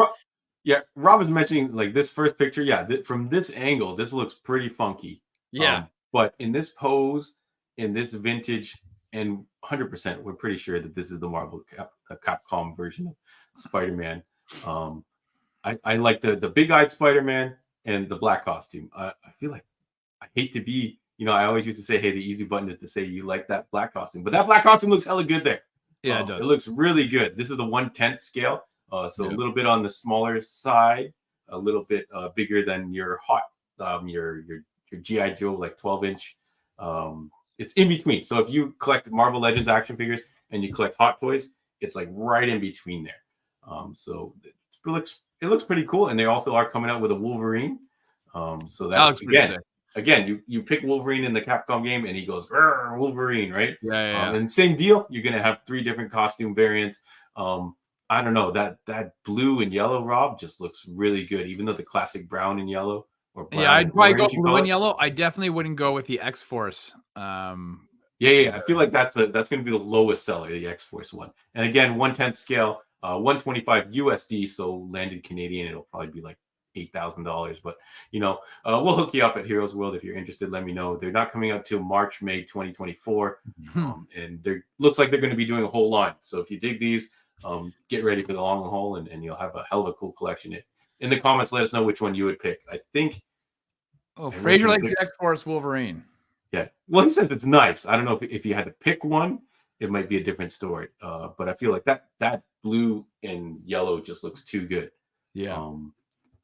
Rob was mentioning like this first picture. Yeah. From this angle, this looks pretty funky. Yeah. But in this pose, in this vintage, and 100%, we're pretty sure that this is the Marvel Capcom version of Spider-Man. I like the big-eyed Spider-Man and the black costume. I feel like I hate to be, I always used to say, hey, the easy button is to say you like that black costume. But that black costume looks hella good there. Yeah, it does. It looks really good. This is the 1/10 scale. So a little bit on the smaller side, a little bit bigger than your your G.I. Joe, like 12-inch It's in between. So if you collect Marvel Legends action figures and you collect Hot Toys, it's like right in between there. So it looks pretty cool, and they also are coming out with a Wolverine. So That looks that's pretty sick. again, you pick Wolverine in the Capcom game, and he goes Wolverine, right? Yeah. And same deal. You're gonna have 3 different costume variants. I don't know, that blue and yellow, Rob, just looks really good, even though the classic brown and yellow or brown Yeah, I'd and probably go orange, you blue call and it. yellow. I definitely wouldn't go with the X-Force. I feel like that's going to be the lowest seller, the X-Force one. And again, 1/10 scale, 125 USD, so landed Canadian, it'll probably be like $8,000. But we'll hook you up at Heroes World if you're interested. Let me know. They're not coming out till March, May 2024, and they looks like they're going to be doing a whole line. So if you dig these, get ready for the long haul, and you'll have a hell of a cool collection. In the comments, let us know which one you would pick. I think. Oh, Fraser likes the X-Force Wolverine. Yeah. Well, he says it's nice. I don't know if you had to pick one, it might be a different story. But I feel like that blue and yellow just looks too good. Yeah.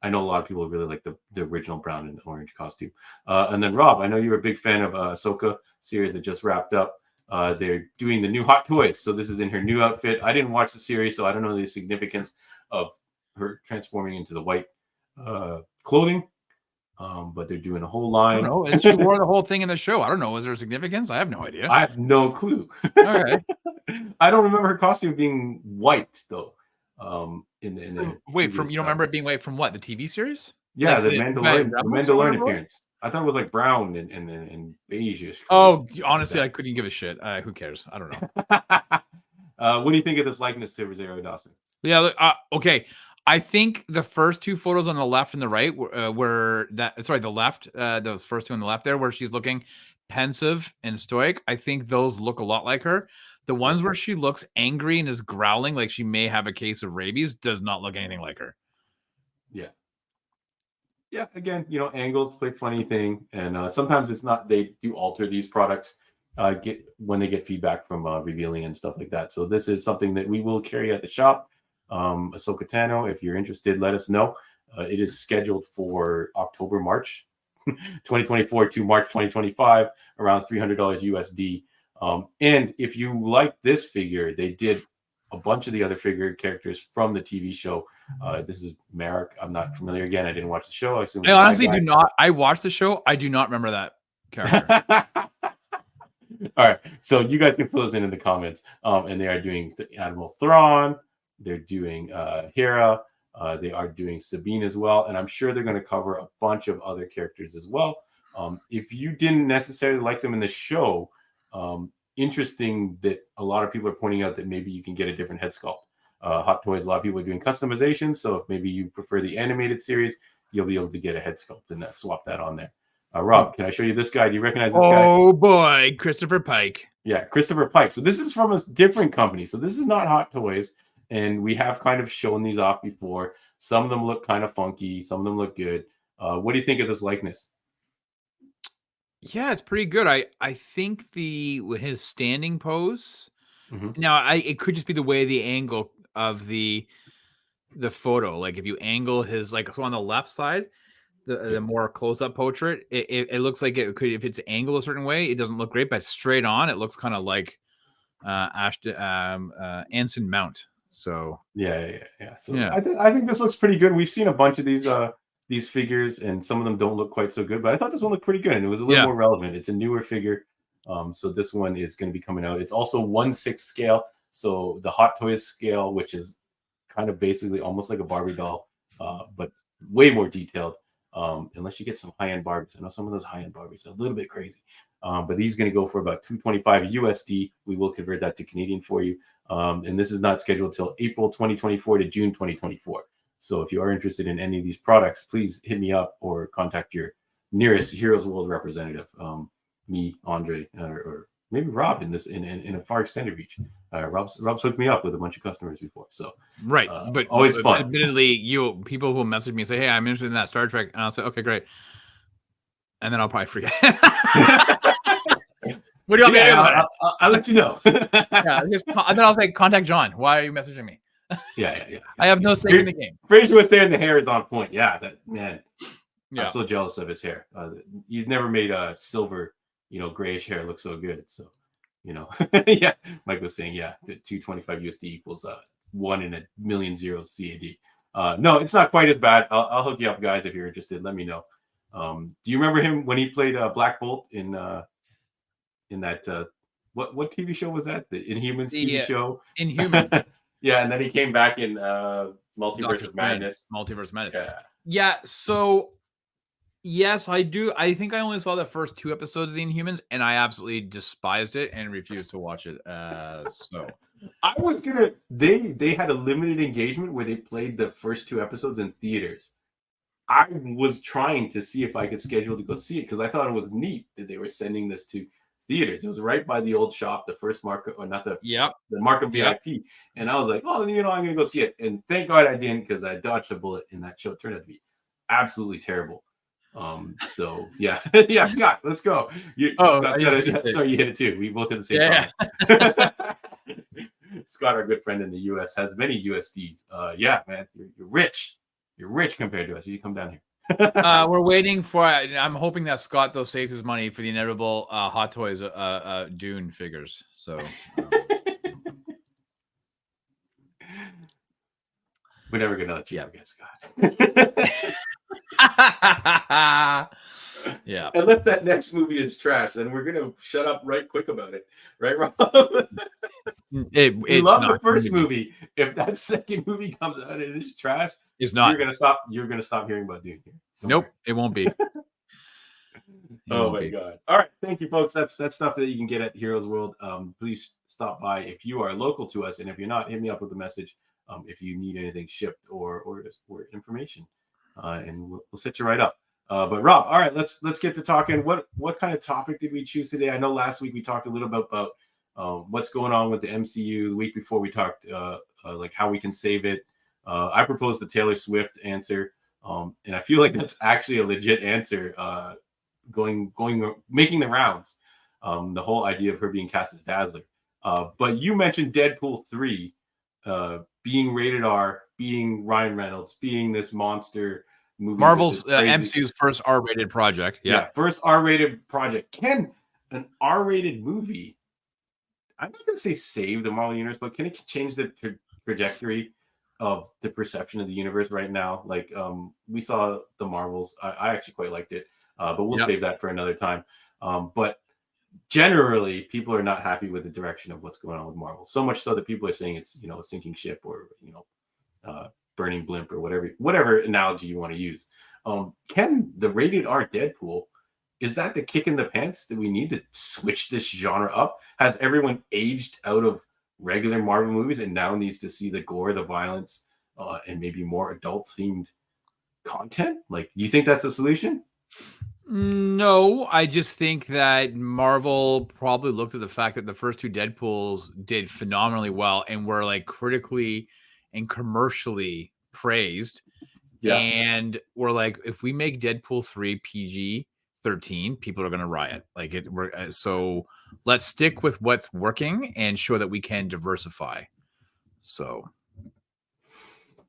I know a lot of people really like the original brown and orange costume. And then Rob, I know you're a big fan of Ahsoka series that just wrapped up. They're doing the new Hot Toys. So this is in her new outfit. I didn't watch the series, so I don't know the significance of her transforming into the white clothing. But they're doing a whole line. I don't know. She wore the whole thing in the show. I don't know. Is there significance? I have no idea. I have no clue. Okay. I don't remember her costume being white though. You don't remember it being white from what? The TV series? Yeah, like the Mandalorian appearance. I thought it was like brown and beigeish. Oh, honestly, I couldn't give a shit. Who cares? I don't know. What do you think of this likeness to Rosario Dawson? Yeah. Okay. I think the first 2 photos on the left and the right the left, those first 2 on the left there, where she's looking pensive and stoic, I think those look a lot like her. The ones where she looks angry and is growling like she may have a case of rabies does not look anything like her. Yeah. Yeah. Again, angles play funny thing. And sometimes it's not, they do alter these products when they get feedback from revealing and stuff like that. So this is something that we will carry at the shop. Ahsoka Tano, if you're interested, let us know. It is scheduled for March 2024 to March 2025, around $300 USD. And if you like this figure, they did a bunch of the other figure characters from the TV show. This is Merrick. I'm not familiar. Again, I didn't watch the show. I honestly do not. I watched the show. I do not remember that character. All right, so you guys can fill us in the comments. And they are doing Admiral Thrawn. They're doing Hera. They are doing Sabine as well. And I'm sure they're going to cover a bunch of other characters as well. If you didn't necessarily like them in the show, interesting that a lot of people are pointing out that maybe you can get a different head sculpt. Hot Toys, a lot of people are doing customizations. So if maybe you prefer the animated series, you'll be able to get a head sculpt and swap that on there. Rob, can I show you this guy? Do you recognize this guy? Oh boy, Christopher Pike. Yeah, Christopher Pike. So this is from a different company. So this is not Hot Toys. And we have kind of shown these off before. Some of them look kind of funky. Some of them look good. What do you think of this likeness? Yeah, it's pretty good. I think his standing pose. Mm-hmm. Now, it could just be the way the angle of the photo. Like if you angle his so on the left side, the more close up portrait, it looks like it could, if it's angled a certain way, it doesn't look great. But straight on, it looks kind of like Anson Mount. So yeah. So yeah. I think this looks pretty good. We've seen a bunch of these figures, and some of them don't look quite so good, but I thought this one looked pretty good, and it was a little more relevant. It's a newer figure, so this one is going to be coming out. It's also 1/6 scale, so the Hot Toys scale, which is kind of basically almost like a Barbie doll, but way more detailed. Unless you get some high-end Barbies. I know some of those high-end Barbies are a little bit crazy. But these are going to go for about $225 USD. We will convert that to Canadian for you. And this is not scheduled till April 2024 to June 2024. So if you are interested in any of these products, please hit me up or contact your nearest Heroes World representative. Me, Andre, or maybe Rob in a far extended reach. Rob's hooked me up with a bunch of customers before. So right, but always fun. Admittedly, people will message me and say, "Hey, I'm interested in that Star Trek," and I'll say, "Okay, great," and then I'll probably forget. What do you want me to do? I'll let you know. Yeah, and then I'll say, "Contact John. Why are you messaging me?" Yeah. I have no stake in the game. Fraser was saying the hair is on point. Yeah, that man. Yeah. I'm so jealous of his hair. He's never made a silver grayish hair looks so good. So, yeah, Mike was saying, yeah, the 225 USD equals 1 in a million zeros CAD. No, it's not quite as bad. I'll hook you up, guys, if you're interested. Let me know. Do you remember him when he played Black Bolt in that what TV show was that? The Inhumans TV show. Inhumans. Yeah, and then he came back in Multiverse of Madness. Multiverse of Madness. Yeah. So yes, I do. I think I only saw the first 2 episodes of the Inhumans, and I absolutely despised it and refused to watch it. So I was gonna. They had a limited engagement where they played the first 2 episodes in theaters. I was trying to see if I could schedule to go see it because I thought it was neat that they were sending this to theaters. It was right by the old shop, the first Market, or not the Market VIP. And I was like, oh, I'm gonna go see it. And thank God I didn't, because I dodged a bullet and that show turned out to be absolutely terrible. So yeah, yeah, Scott, let's go. Sorry, you hit it too. We both hit the same time. Scott, our good friend in the US, has many USDs. Yeah, man, you're rich. You're rich compared to us. You come down here. We're waiting for. I'm hoping that Scott though saves his money for the inevitable Hot Toys Dune figures. So we're never gonna let you forget Scott. Yeah. Unless that next movie is trash, then we're gonna shut up right quick about it, right, Rob? We love the first movie. If that second movie comes out and it is trash, it's not. You're gonna stop hearing about Dune here. Nope, it won't be. Oh my God! All right, thank you, folks. That's stuff that you can get at Heroes World. Please stop by if you are local to us, and if you're not, hit me up with a message. If you need anything shipped or information, and we'll set you right up. But Rob, all right, let's get to talking. What kind of topic did we choose today? I know last week we talked a little bit about what's going on with the MCU. The week before we talked like how we can save it. I proposed the Taylor Swift answer, and I feel like that's actually a legit answer. Making the rounds. The whole idea of her being cast as Dazzler. But you mentioned Deadpool 3 being rated R, being Ryan Reynolds, being this monster movie. Marvel's MCU's first R-rated project. Yeah, first R-rated project. Can an R-rated movie, I'm not going to say save the Marvel universe, but can it change the trajectory of the perception of the universe right now? Like we saw the Marvels. I actually quite liked it, but we'll save that for another time. But generally, people are not happy with the direction of what's going on with Marvel. So much so that people are saying it's a sinking ship, or burning blimp, or whatever analogy you want to use. Can the Rated R Deadpool, is that the kick in the pants that we need to switch this genre up? Has everyone aged out of regular Marvel movies and now needs to see the gore, the violence, and maybe more adult themed content? Like, do you think that's a solution? No, I just think that Marvel probably looked at the fact that the first 2 Deadpools did phenomenally well and were like critically and commercially praised. Yeah. And we're like, if we make Deadpool 3 PG-13, people are going to riot. Like it. So let's stick with what's working and show that we can diversify. So.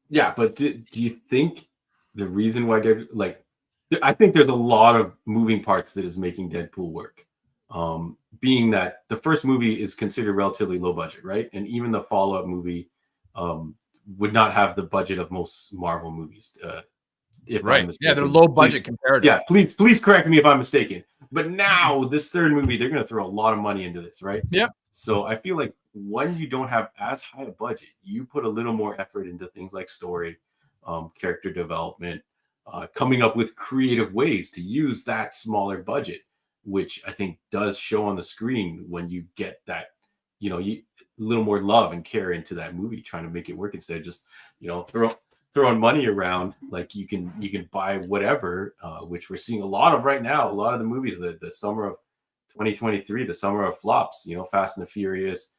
Yeah, but do you think the reason why I think there's a lot of moving parts that is making Deadpool work. Being that the first movie is considered relatively low budget, right? And even the follow-up movie would not have the budget of most Marvel movies. Right. Yeah, they're low budget comparative. Yeah, please correct me if I'm mistaken. But now this third movie, they're going to throw a lot of money into this, right? Yep. So I feel like when you don't have as high a budget, you put a little more effort into things like story, character development, coming up with creative ways to use that smaller budget, which I think does show on the screen when you get that, a little more love and care into that movie, trying to make it work instead of just, throwing money around. Like you can buy whatever, which we're seeing a lot of right now. A lot of the movies, the summer of 2023, the summer of flops, Fast and the Furious,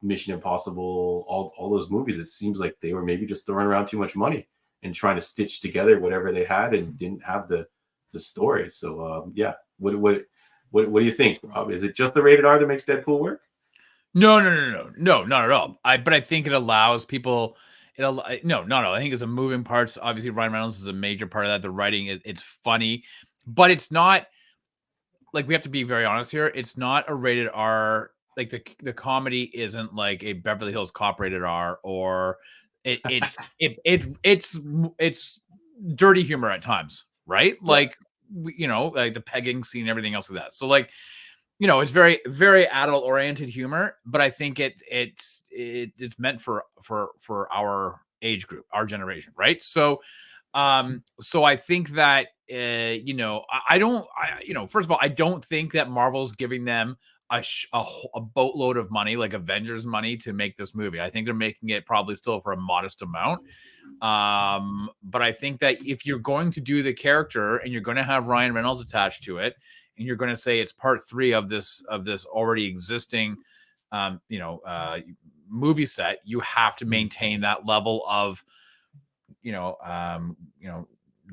Mission Impossible, all those movies. It seems like they were maybe just throwing around too much money and trying to stitch together whatever they had and didn't have the story. So what do you think, Rob? Is it just the Rated R that makes Deadpool work? No, not at all. But I think it allows people. No, I think it's a moving parts. Obviously, Ryan Reynolds is a major part of that. The writing, it's funny, but it's not like we have to be very honest here. It's not a rated R. Like the comedy isn't like a Beverly Hills Cop rated R, or it's dirty humor at times, right? Yeah. Like like the pegging scene, everything else of that. So like, it's very, very adult oriented humor, but I think it's meant for our age group, our generation, right? So so I think that first of all, I don't think that Marvel's giving them a boatload of money, like Avengers money, to make this movie. I think they're making it probably still for a modest amount. But I think that if you're going to do the character and you're going to have Ryan Reynolds attached to it, and you're going to say it's part 3 of this already existing, movie set, you have to maintain that level of,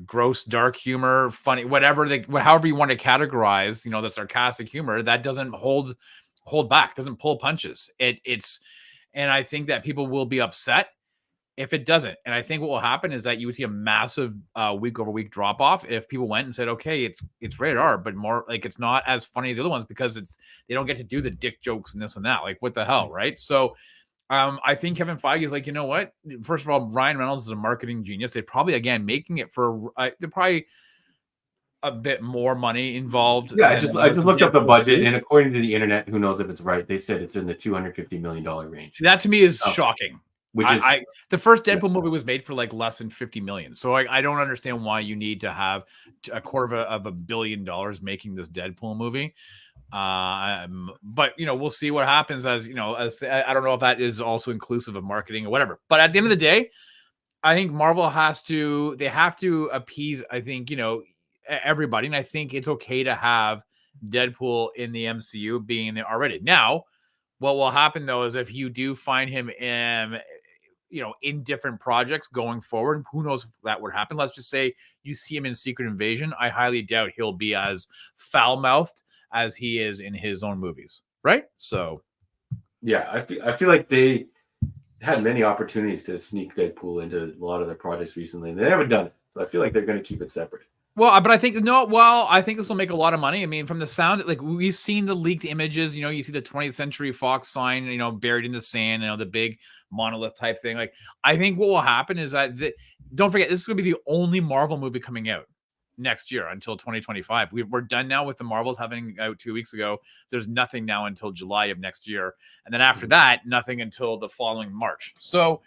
gross, dark humor, funny, however you want to categorize, the sarcastic humor that doesn't hold back, doesn't pull punches. And I think that people will be upset if it doesn't. And I think what will happen is that you would see a massive week over week drop off if people went and said, okay, it's rated R, but more like it's not as funny as the other ones because they don't get to do the dick jokes and this and that. Like, what the hell, right? So I think Kevin Feige is like, you know what? First of all, Ryan Reynolds is a marketing genius. They probably, again, making it for they're probably a bit more money involved. Yeah, I just looked up the budget, and according to the internet, who knows if it's right, they said it's in the $250 million range. See, that to me is shocking. Which is the first Deadpool movie was made for like less than 50 million. So I don't understand why you need to have $250 million making this Deadpool movie. But we'll see what happens as I don't know if that is also inclusive of marketing or whatever. But at the end of the day, I think Marvel have to appease, I think, everybody. And I think it's okay to have Deadpool in the MCU being there already. Now, what will happen though is if you do find him in different projects going forward, who knows if that would happen. Let's just say you see him in Secret Invasion. I highly doubt he'll be as foul-mouthed as he is in his own movies, right? So yeah, I feel like they had many opportunities to sneak Deadpool into a lot of their projects recently, and they haven't done it. So I feel like they're going to keep it separate. Well, but I think I think this will make a lot of money. I mean, from the sound, like we've seen the leaked images, you see the 20th Century Fox sign, buried in the sand, the big monolith type thing. Like, I think what will happen is that don't forget, this is going to be the only Marvel movie coming out next year until 2025. We're done now with the Marvels having out 2 weeks ago. There's nothing now until July of next year. And then after that, nothing until the following March. So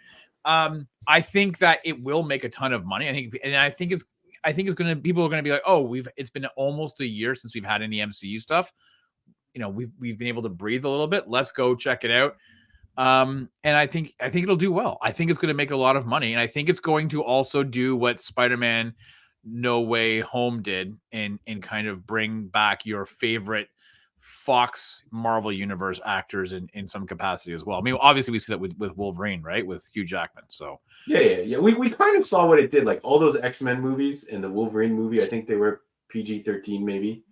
I think that it will make a ton of money. I think it's going to, people are going to be like, oh, it's been almost a year since we've had any MCU stuff. We've been able to breathe a little bit. Let's go check it out. And I think it'll do well. I think it's going to make a lot of money. And I think it's going to also do what Spider-Man No Way Home did and kind of bring back your favorite Fox Marvel Universe actors in some capacity as well. I mean, obviously we see that with Wolverine, right? With Hugh Jackman. So yeah. We kind of saw what it did. Like all those X-Men movies and the Wolverine movie, I think they were PG-13 maybe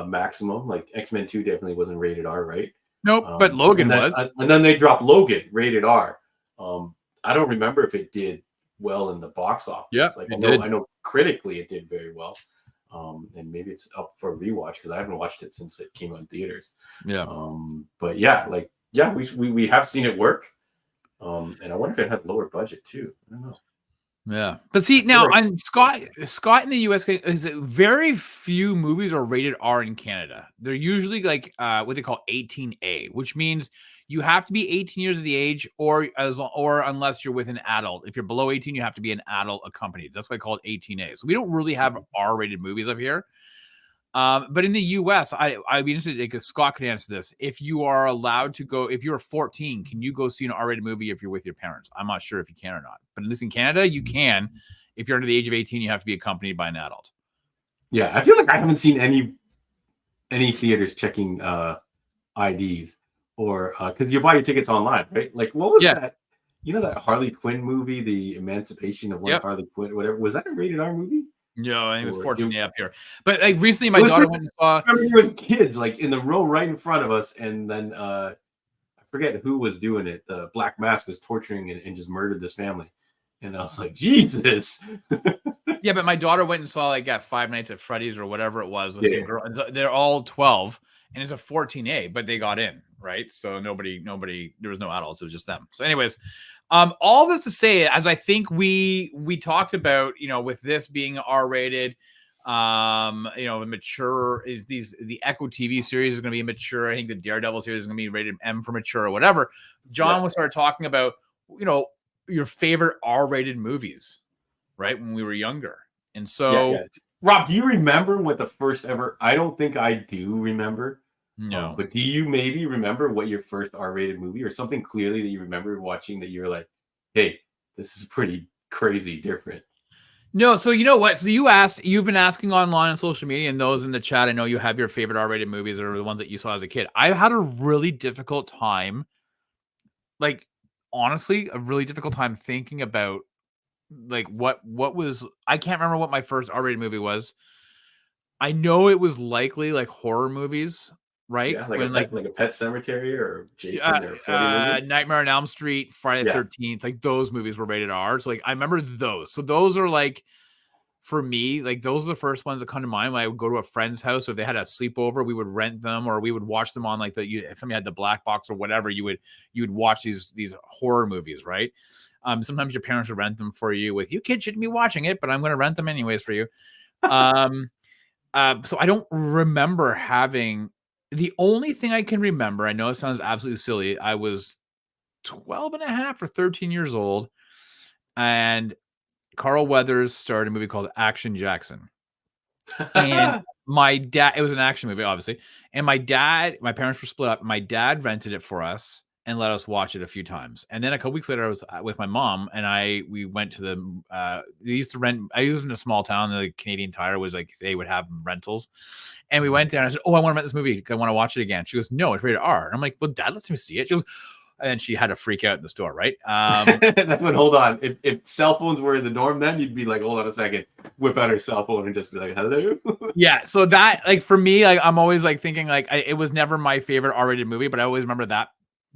maximum. Like X-Men 2 definitely wasn't rated R, right? Nope, but Logan was. And then they dropped Logan rated R. I don't remember if it did well in the box office. Yeah, like I know critically it did very well. And maybe it's up for a rewatch because I haven't watched it since it came on theaters. Yeah. But we have seen it work. And I wonder if it had lower budget too. I don't know. Yeah, but see now, Scott in the US is very few movies are rated R in Canada. They're usually like what they call 18A, which means you have to be 18 years of the age, or unless you're with an adult. If you're below 18, you have to be an adult accompanied. That's why I call it 18A. So we don't really have R-rated movies up here. But in the US, I'd be interested, because Scott could answer this. If you are allowed to go, if you're 14, can you go see an R-rated movie if you're with your parents? I'm not sure if you can or not. But at least in Canada, you can. If you're under the age of 18, you have to be accompanied by an adult. Yeah, I feel like I haven't seen any theaters checking IDs or because you buy your tickets online, right? Like, what was that? That Harley Quinn movie, The Emancipation of Harley Quinn, whatever. Was that a rated R movie? No, I think it was 14 up here. But like recently, my daughter went and saw. I remember there was kids like in the row right in front of us, and then I forget who was doing it. The Black Mask was torturing and just murdered this family, and I was like, Jesus. Yeah, but my daughter went and saw like Five Nights at Freddy's or whatever it was with some Yeah. girl. They're all 12, and it's a 14A, but they got in, right? So nobody, there was no adults. It was just them. So, anyways, all this to say, as I think we talked about, with this being R-rated, mature is the Echo TV series is going to be mature. I think the Daredevil series is going to be rated M for mature or whatever. John was started talking about, your favorite R-rated movies, right, when we were younger. And so, Rob, do you remember what the first ever? I don't think I do remember. No, but do you maybe remember what your first R-rated movie or something clearly that you remember watching that you were like, hey, this is pretty crazy different? No, so you know what? So you've been asking online on social media, and those in the chat, I know you have your favorite R-rated movies or the ones that you saw as a kid. I had a really difficult time, like honestly, a really difficult time thinking about like what was. I can't remember what my first R-rated movie was. I know it was likely like horror movies, right? Yeah, like a Pet Cemetery or Jason or Freddy movie. Nightmare on Elm Street, Friday the 13th, like those movies were rated R. So like I remember those. So those are like, for me, like those are the first ones that come to mind when I would go to a friend's house. Or if they had a sleepover, we would rent them or we would watch them on like if somebody had the black box or whatever, you would watch these horror movies, right? Sometimes your parents would rent them for you with, you kids shouldn't be watching it, but I'm going to rent them anyways for you. So I don't remember having. The only thing I can remember, I know it sounds absolutely silly, I was 12 and a half or 13 years old, and Carl Weathers starred a movie called Action Jackson. And my dad, it was an action movie, obviously. And my parents were split up. My dad rented it for us and let us watch it a few times. And then a couple weeks later, I was with my mom and we went to they used to rent. I lived in a small town. The Canadian Tire was like, they would have rentals. And we went there and I said, oh, I want to rent this movie. I want to watch it again. She goes, no, it's rated R. And I'm like, well, Dad, let me see it. She goes, and then she had to freak out in the store, right? That's when, hold on. If cell phones were the norm, then you'd be like, hold on a second, whip out her cell phone and just be like, hello. Yeah. So that, like, for me, like, I'm always like thinking like it was never my favorite R-rated movie, but I always remember that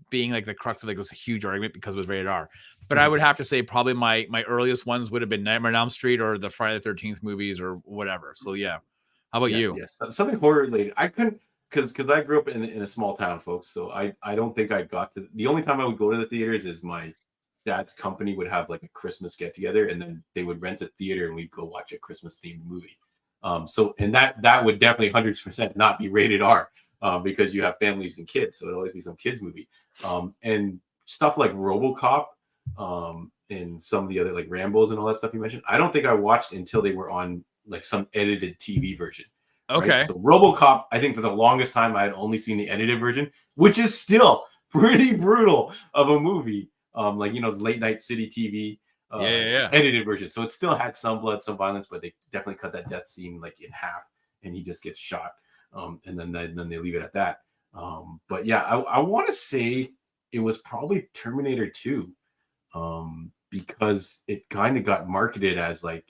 being like the crux of like this huge argument because it was rated R. But I would have to say probably my earliest ones would have been Nightmare on Elm Street or the Friday the 13th movies or whatever. So yeah. How about you? Yes, something horror related. I couldn't, because I grew up in a small town, folks. So I don't think I got to. The only time I would go to the theaters is my dad's company would have like a Christmas get together, and then they would rent a theater, and we'd go watch a Christmas themed movie. So and that would definitely 100% not be rated R, because you have families and kids, so it'd always be some kids movie. And stuff like RoboCop, and some of the other like Rambos and all that stuff you mentioned. I don't think I watched until they were on like some edited TV version. Okay. Right? So RoboCop, I think for the longest time I had only seen the edited version, which is still pretty brutal of a movie. Like, the late night city TV edited version. So it still had some blood, some violence, but they definitely cut that death scene like in half, and he just gets shot. And then they leave it at that. But yeah, I want to say it was probably Terminator 2, because it kind of got marketed as like,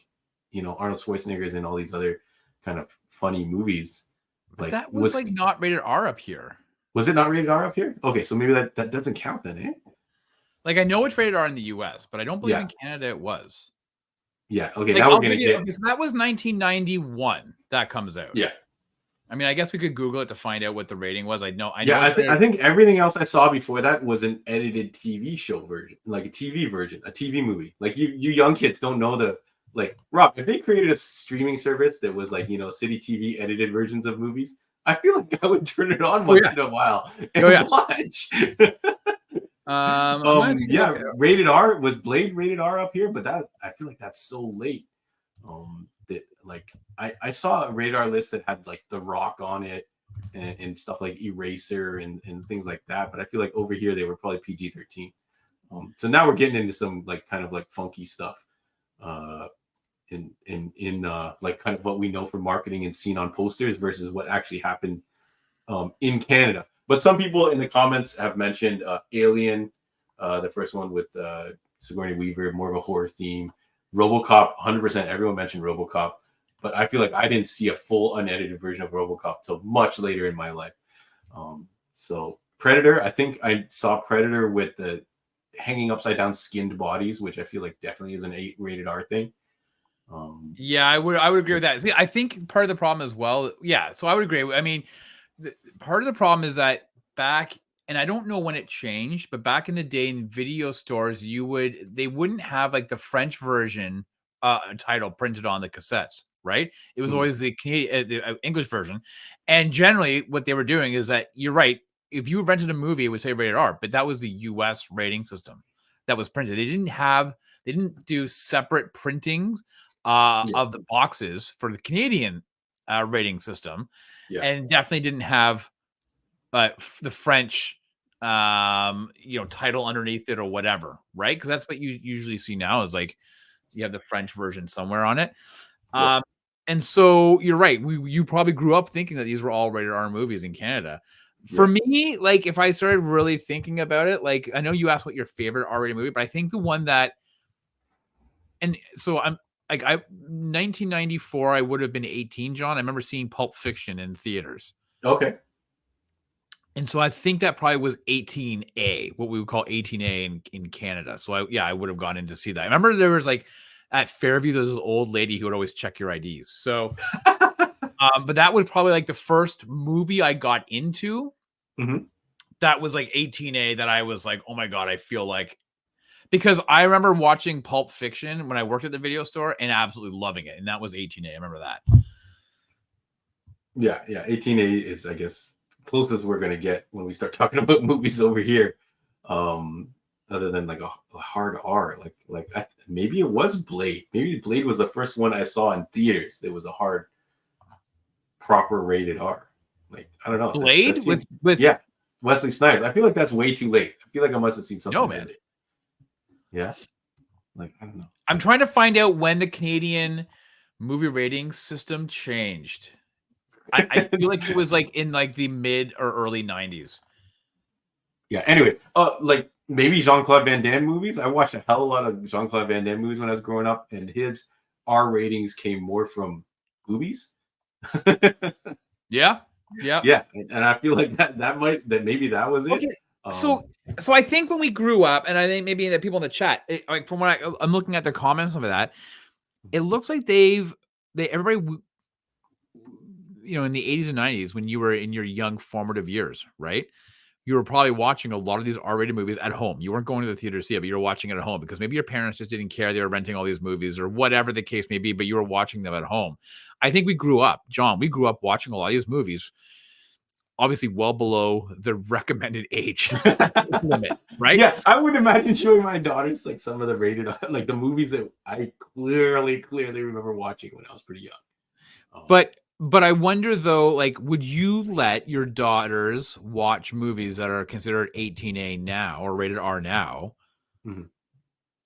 Arnold Schwarzenegger's in all these other kind of funny movies. But like, that was like not rated R up here. Was it not rated R up here? Okay, so maybe that doesn't count then, eh? Like, I know it's rated R in the US, but I don't believe in Canada it was. Yeah, okay, like, now we're going to get... Okay, so that was 1991 that comes out. Yeah. I mean, I guess we could Google it to find out what the rating was. I know. I think everything else I saw before that was an edited TV show version, like a TV version, a TV movie. Like, you young kids don't know the... Like, Rob, if they created a streaming service that was like, City TV edited versions of movies, I feel like I would turn it on once in a while and watch. Rated R. Was Blade rated R up here? But that, I feel like that's so late. That like I saw a Rated R list that had like The Rock on it and stuff like Eraser and things like that. But I feel like over here they were probably PG-13. So now we're getting into some like kind of like funky stuff. In like kind of what we know from marketing and seen on posters versus what actually happened in Canada. But some people in the comments have mentioned Alien, the first one with Sigourney Weaver, more of a horror theme. RoboCop, 100%. Everyone mentioned RoboCop, but I feel like I didn't see a full unedited version of RoboCop till much later in my life. So Predator, I think I saw Predator with the hanging upside down skinned bodies, which I feel like definitely is an 8 rated R thing. Yeah, I would agree with that. See, I think part of the problem as well. Yeah, so I would agree. I mean, part of the problem is that back, and I don't know when it changed, but back in the day in video stores, they wouldn't have like the French version title printed on the cassettes, right? It was always the English version, and generally what they were doing is that you're right. If you rented a movie, it would say rated R, but that was the U.S. rating system that was printed. They didn't do separate printings of the boxes for the Canadian rating system, and definitely didn't have the French title underneath it or whatever, right? Because that's what you usually see now is like you have the French version somewhere on it. And so you're right. You probably grew up thinking that these were all rated R movies in Canada. For me, like if I started really thinking about it, like I know you asked what your favorite R-rated movie, but I think the one that, and so I'm like 1994, I would have been 18, John. I remember seeing Pulp Fiction in theaters. Okay. And so I think that probably was 18A, what we would call 18A in Canada. So I would have gone in to see that. I remember there was like at Fairview, there's this old lady who would always check your IDs. So, but that was probably like the first movie I got into. That was like 18A that I was like, oh my God, I feel like, because I remember watching Pulp Fiction when I worked at the video store and absolutely loving it. And that was 18A. I remember that. Yeah. 18A is, I guess, closest we're going to get when we start talking about movies over here. Other than like a hard R, maybe it was Blade. Maybe Blade was the first one I saw in theaters. It was a hard, proper rated R. Like, I don't know. Blade that seems, with Wesley Snipes. I feel like that's way too late. I feel like I must have seen something. No, man. Yeah. Like, I don't know. I'm trying to find out when the Canadian movie rating system changed. I feel like it was like in like the mid or early 90s. Yeah. Anyway, like maybe Jean-Claude Van Damme movies. I watched a hell of a lot of Jean-Claude Van Damme movies when I was growing up, and his R ratings came more from movies. Yeah. And I feel like maybe that was it. So I think when we grew up, and I think maybe the people in the chat, like from what I'm looking at their comments over that, it looks like everybody, in the 80s and 90s, when you were in your young formative years, right? You were probably watching a lot of these R-rated movies at home. You weren't going to the theater to see it, but you were watching it at home because maybe your parents just didn't care. They were renting all these movies or whatever the case may be, but you were watching them at home. I think we grew up watching a lot of these movies, obviously well below the recommended age limit, right? Yeah, I would imagine showing my daughters like some of the rated, like the movies that I clearly remember watching when I was pretty young. But I wonder though, like, would you let your daughters watch movies that are considered 18A now or rated R now?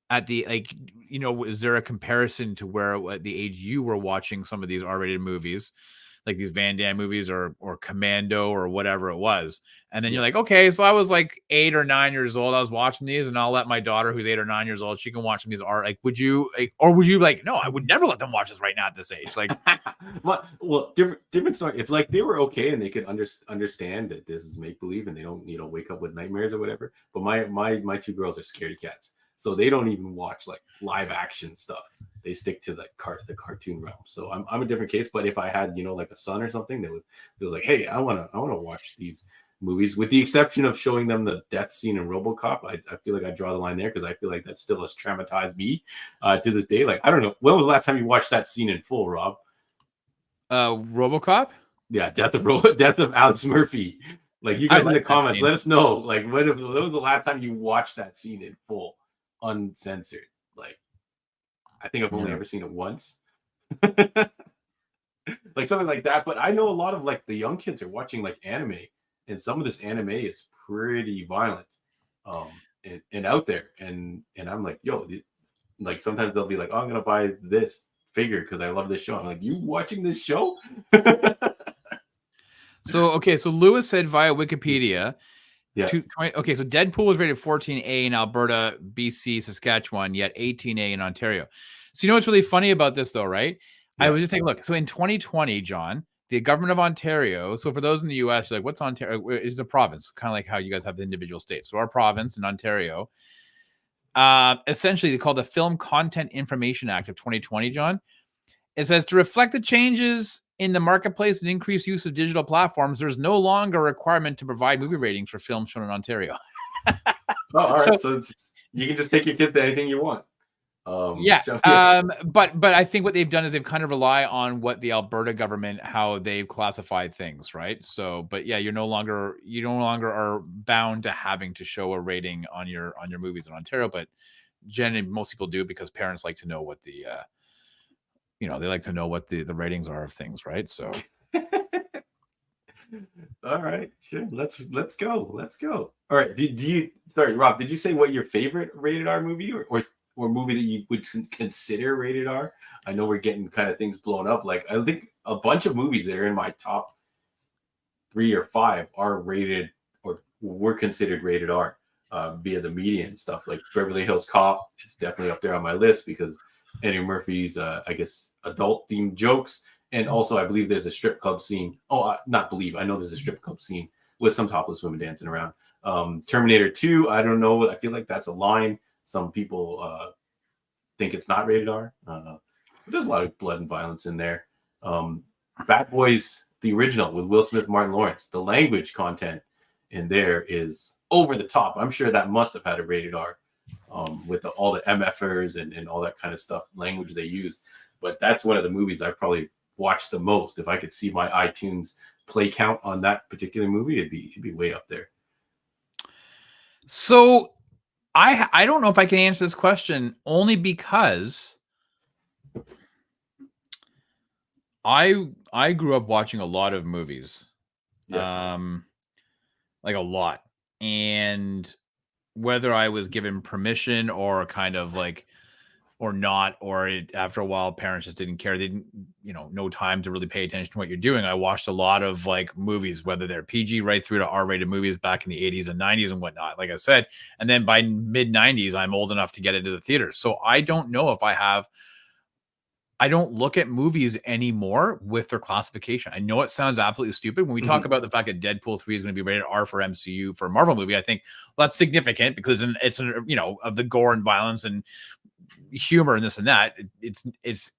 At the is there a comparison to where at the age you were watching some of these R-rated movies, like these Van Damme movies or Commando or whatever it was? And then you're like, okay, so I was like 8 or 9 years old. I was watching these, and I'll let my daughter, who's 8 or 9 years old, she can watch these. Are like, would you like, no, I would never let them watch this right now at this age? Like, well, different story. It's like they were okay and they could understand that this is make believe and they don't wake up with nightmares or whatever. But my two girls are scaredy cats, so they don't even watch like live action stuff. They stick to like the cartoon realm. So I'm a different case. But if I had like a son or something that was like, hey, I want to watch these movies, with the exception of showing them the death scene in RoboCop, I feel like I draw the line there because I feel like that still has traumatized me to this day. Like, I don't know, when was the last time you watched that scene in full, Rob? RoboCop? Yeah, death of Alex Murphy. Like, you guys in the comments, let us know. Like, when was the last time you watched that scene in full, uncensored? Like, I think I've only ever seen it once. Like something like that. But I know a lot of like the young kids are watching like anime, and some of this anime is pretty violent and out there. And I'm like, yo, like sometimes they'll be like, oh, I'm gonna buy this figure because I love this show. I'm like, you watching this show? So Lewis said via Wikipedia. Yeah. So Deadpool was rated 14A in Alberta, BC, Saskatchewan, yet 18A in Ontario. So you know what's really funny about this though, right? Yeah. I was just taking a look. So in 2020, John, the government of Ontario, so for those in the US, like what's Ontario? Is a province, kind of like how you guys have the individual states. So our province in Ontario essentially they call the Film Content Information Act of 2020, John. It says to reflect the changes in the marketplace and increased use of digital platforms, there's no longer a requirement to provide movie ratings for films shown in Ontario. all right. So you can just take your kids to anything you want. But I think what they've done is they've kind of rely on what the Alberta government, how they've classified things, right? So, but yeah, you no longer are bound to having to show a rating on your movies in Ontario, but generally most people do because parents like to know what the they like to know what the ratings are of things, right? So all right, sure. Let's go. All right. Sorry, Rob, did you say what your favorite rated R movie or movie that you would consider rated R? I know we're getting kind of things blown up. Like I think a bunch of movies that are in my top 3 or 5 are rated or were considered rated R via the media and stuff. Like Beverly Hills Cop is definitely up there on my list because Eddie Murphy's, I guess, adult themed jokes. And also, I believe there's a strip club scene. Not believe. I know there's a strip club scene with some topless women dancing around. Terminator 2, I don't know. I feel like that's a line. Some people think it's not rated R. There's a lot of blood and violence in there. Bad Boys, the original with Will Smith, Martin Lawrence. The language content in there is over the top. I'm sure that must have had a rated R with all the MFers and all that kind of stuff, language they use. But that's one of the movies I probably watched the most. If I could see my iTunes play count on that particular movie, it'd be way up there. So I don't know if I can answer this question only because I grew up watching a lot of movies. Yeah. Like a lot. And whether I was given permission or kind of like or not, or after a while, parents just didn't care. They didn't, no time to really pay attention to what you're doing. I watched a lot of like movies, whether they're PG right through to R-rated movies back in the 80s and 90s and whatnot, like I said. And then by mid 90s, I'm old enough to get into the theaters. So I don't know if I don't look at movies anymore with their classification. I know it sounds absolutely stupid. When we talk about the fact that Deadpool 3 is going to be rated R for MCU for a Marvel movie, I think that's significant because it's of the gore and violence and humor and this and that. It's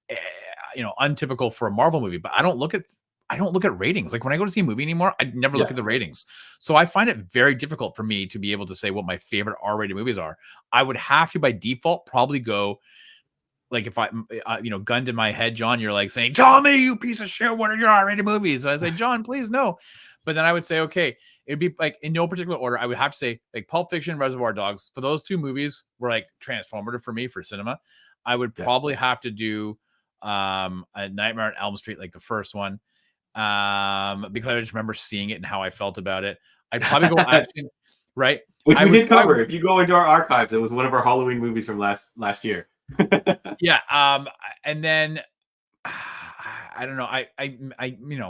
untypical for a Marvel movie, but I don't look at ratings. Like when I go to see a movie anymore, I never look at the ratings. So I find it very difficult for me to be able to say what my favorite R-rated movies are. I would have to by default probably go like if I gunned in my head, John, you're like saying, "Tell me, you piece of shit, what are your R-rated movies?" So I say, "John, please no." But then I would say, okay, it'd be like in no particular order. I would have to say like Pulp Fiction, Reservoir Dogs. For those 2 movies were like transformative for me for cinema. I would probably have to do a Nightmare on Elm Street, like the first one, because I just remember seeing it and how I felt about it. I'd probably go action, right? Which we did cover. If you go into our archives, it was one of our Halloween movies from last year. Yeah. And then I don't know. I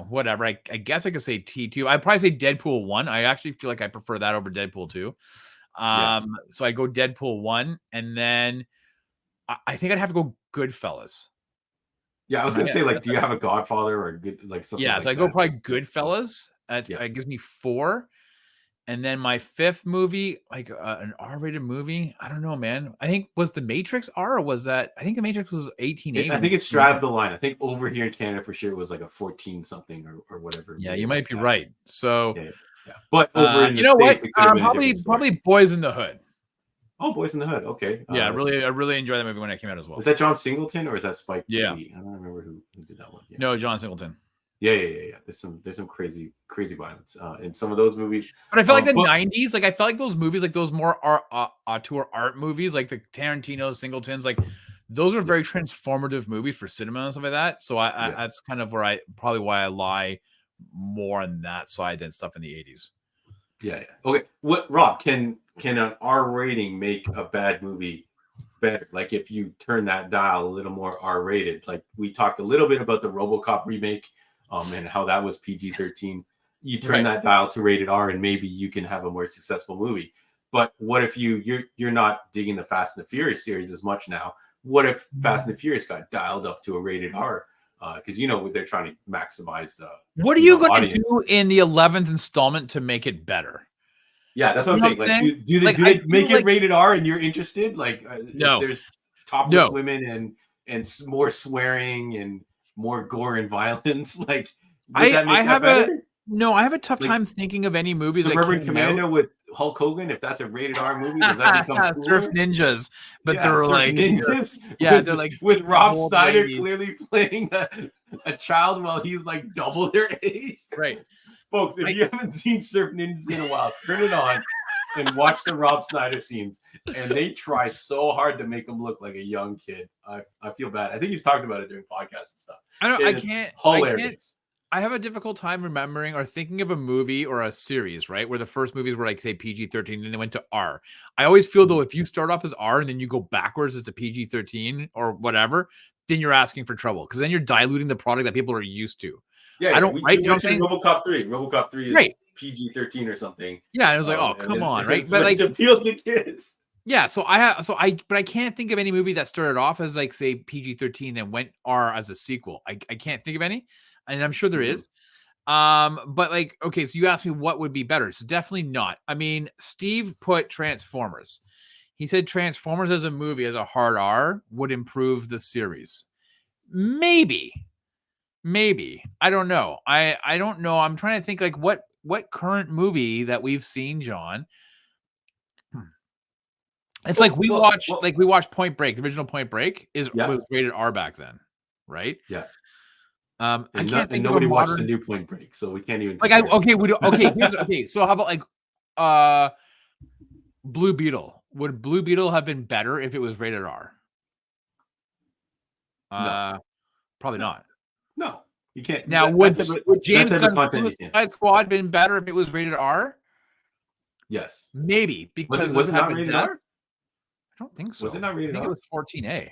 whatever. I guess I could say T2. I'd probably say Deadpool 1. I actually feel like I prefer that over Deadpool 2. So I go Deadpool 1, and then I think I'd have to go Goodfellas. Yeah, I was gonna say, like, do you have a Godfather or good like something? Yeah, like so I go probably Goodfellas. It gives me 4. And then my 5th movie, like an R-rated movie, I don't know, man. I think was The Matrix R, or was that? I think The Matrix was 1880. I think it straddled the line. I think over here in Canada for sure it was like a 14 something or whatever. Yeah, you might be right. So, yeah. But over in the States, it could have been probably Boys in the Hood. Oh, Boys in the Hood. Okay. Yeah, I really enjoyed that movie when it came out as well. Was that John Singleton or is that Spike Lee? I don't remember who did that one. No, John Singleton. Yeah. There's some crazy violence in some of those movies. But I felt like the 90s, like I felt like those movies, like those more auteur art movies, like the Tarantino, Singletons, like those are very transformative movies for cinema and stuff like that. So I that's kind of why I lie more on that side than stuff in the 80s. Yeah. Okay. What, Rob, can an R rating make a bad movie better? Like if you turn that dial a little more R rated, like we talked a little bit about the RoboCop remake. And how that was PG-13. You turn that dial to rated R, and maybe you can have a more successful movie. But what if you're not digging the Fast and the Furious series as much now? What if Fast and the Furious got dialed up to a rated R? Because they're trying to maximize the. What are you going to do in the 11th installment to make it better? Yeah, that's what I'm You know saying. what Like, I'm saying? do Like, they I make feel it like rated R and you're interested? Like, if no, there's topless no. women and more swearing and more gore and violence, like, would that make that better? I have a tough Like time thinking of any movies that Suburban came out. Commando with Hulk Hogan, if that's a rated R movie, does that become Surf cooler? ninjas, but Yeah, they're Surf like Ninjas they're like with Rob old Snyder ladies. clearly playing a child while he's like double their age. Right. Folks, if you haven't seen Surf Ninjas in a while, turn it on and watch the Rob Snyder scenes. And they try so hard to make him look like a young kid. I feel bad. I think he's talked about it during podcasts and stuff. I can't Hilarious. I have a difficult time remembering or thinking of a movie or a series, right? Where the first movies were like, say, PG-13, and they went to R. I always feel, though, if you start off as R and then you go backwards as a PG-13 or whatever, then you're asking for trouble because then you're diluting the product that people are used to. Yeah, I don't, right? You You know what I'm mentioned saying? RoboCop 3. RoboCop 3 is right. PG-13 or something. Yeah, and it was like, oh, come on, right? But to appeal to kids. Yeah, but I can't think of any movie that started off as like, say, PG-13, then went R as a sequel. I can't think of any, and I'm sure there is. But like, okay, so you asked me what would be better. So definitely not. I mean, Steve put Transformers. He said Transformers as a movie, as a hard R, would improve the series. Maybe. I don't know. I don't know. I'm trying to think like what current movie that we've seen, John. It's we watched Point Break. The original Point Break was rated R back then, right? Yeah. I can't think of nobody a watched modern... the new Point Break, so we can't even. Okay. So how about Blue Beetle? Would Blue Beetle have been better if it was rated R? No. Probably not. No, you can't. Now, would James Gunn's Suicide Squad been better if it was rated R? Yes, maybe because was it not rated R? I don't think so. Was it not rated R? I think it was 14A.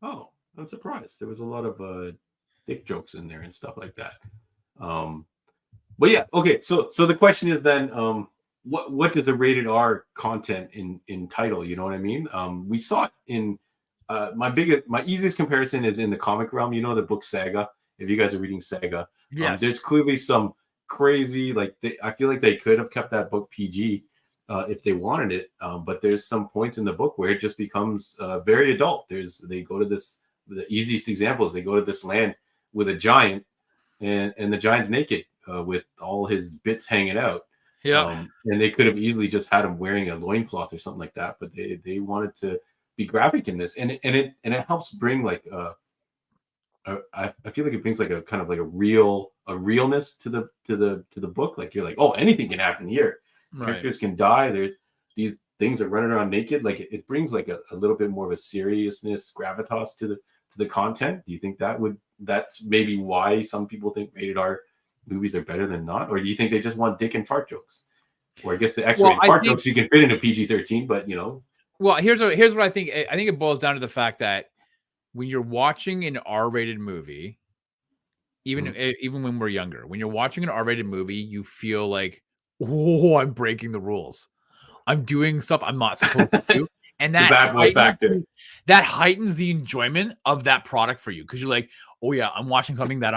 Oh, I'm surprised. There was a lot of dick jokes in there and stuff like that. But yeah, okay. So the question is then, what does a rated R content entitle? You know what I mean? We saw it in my easiest comparison is in the comic realm. You know the book Saga. If you guys are reading Saga, yes. There's clearly some crazy I feel like they could have kept that book PG if they wanted it. But there's some points in the book where it just becomes very adult. They go to this. The easiest example is they go to this land with a giant, and the giant's naked with all his bits hanging out. Yeah. And they could have easily just had him wearing a loincloth or something like that, but they wanted to be graphic in this, and it helps bring I feel like it brings like a kind of like a realness to the book. Like you're like, oh, anything can happen here. Right. Characters can die. These things are running around naked. Like it brings like a little bit more of a seriousness, gravitas to the content. Do you think that's maybe why some people think rated R movies are better than not, or do you think they just want dick and fart jokes? Or I guess the X-rated fart jokes you can fit into PG-13, but you know. Well, here's what I think. I think it boils down to the fact that when you're watching an R-rated movie, even when we're younger, when you're watching an R-rated movie, you feel like, oh, I'm breaking the rules. I'm doing stuff I'm not supposed to do. And that bad boy factor. That heightens the enjoyment of that product for you. Because you're like, oh yeah, I'm watching something that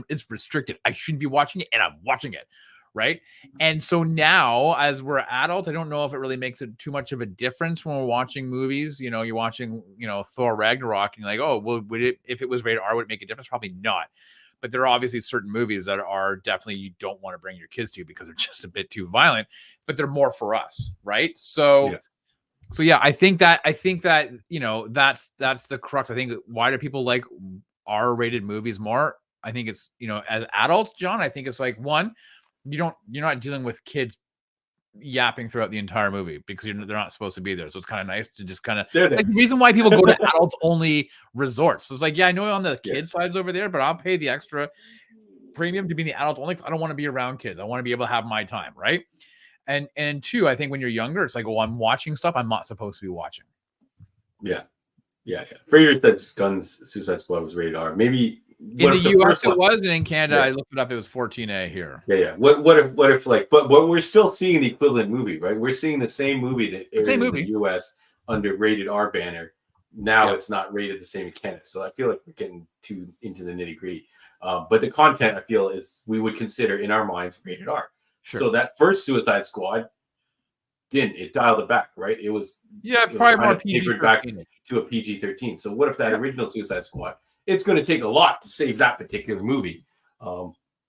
it's restricted. I shouldn't be watching it, and I'm watching it. Right. And so now, as we're adults, I don't know if it really makes it too much of a difference when we're watching movies. You know, you're watching, Thor Ragnarok, and you're like, oh, well, if it was rated R, would it make a difference? Probably not. But there are obviously certain movies that are definitely you don't want to bring your kids to because they're just a bit too violent, but they're more for us. Right. So yeah, I think that that's the crux. I think why do people like R-rated movies more? I think it's, as adults, John, I think it's like, one, you're not dealing with kids yapping throughout the entire movie because they're not supposed to be there. So it's kind of nice to just kind of, it's like the reason why people go to adults only resorts. So it's like, yeah, I know on the kids sides over there, but I'll pay the extra premium to be in the adults only because I don't want to be around kids. I want to be able to have my time. Right. And two, I think when you're younger, it's like, oh, I'm watching stuff I'm not supposed to be watching. Yeah. Fraser said Gunn's Suicide Squad was rated R. Maybe in the US it was, and in Canada I looked it up. It was 14A here. Yeah. What if but we're still seeing the equivalent movie, right? We're seeing the same movie that aired in the US under rated R banner. Now it's not rated the same in Canada. So I feel like we're getting too into the nitty gritty. But the content I feel is we would consider in our minds rated R. Sure. So that first Suicide Squad, didn't. It dialed it back, right? It was probably more tapered back to a PG-13. So what if that original Suicide Squad? It's going to take a lot to save that particular movie.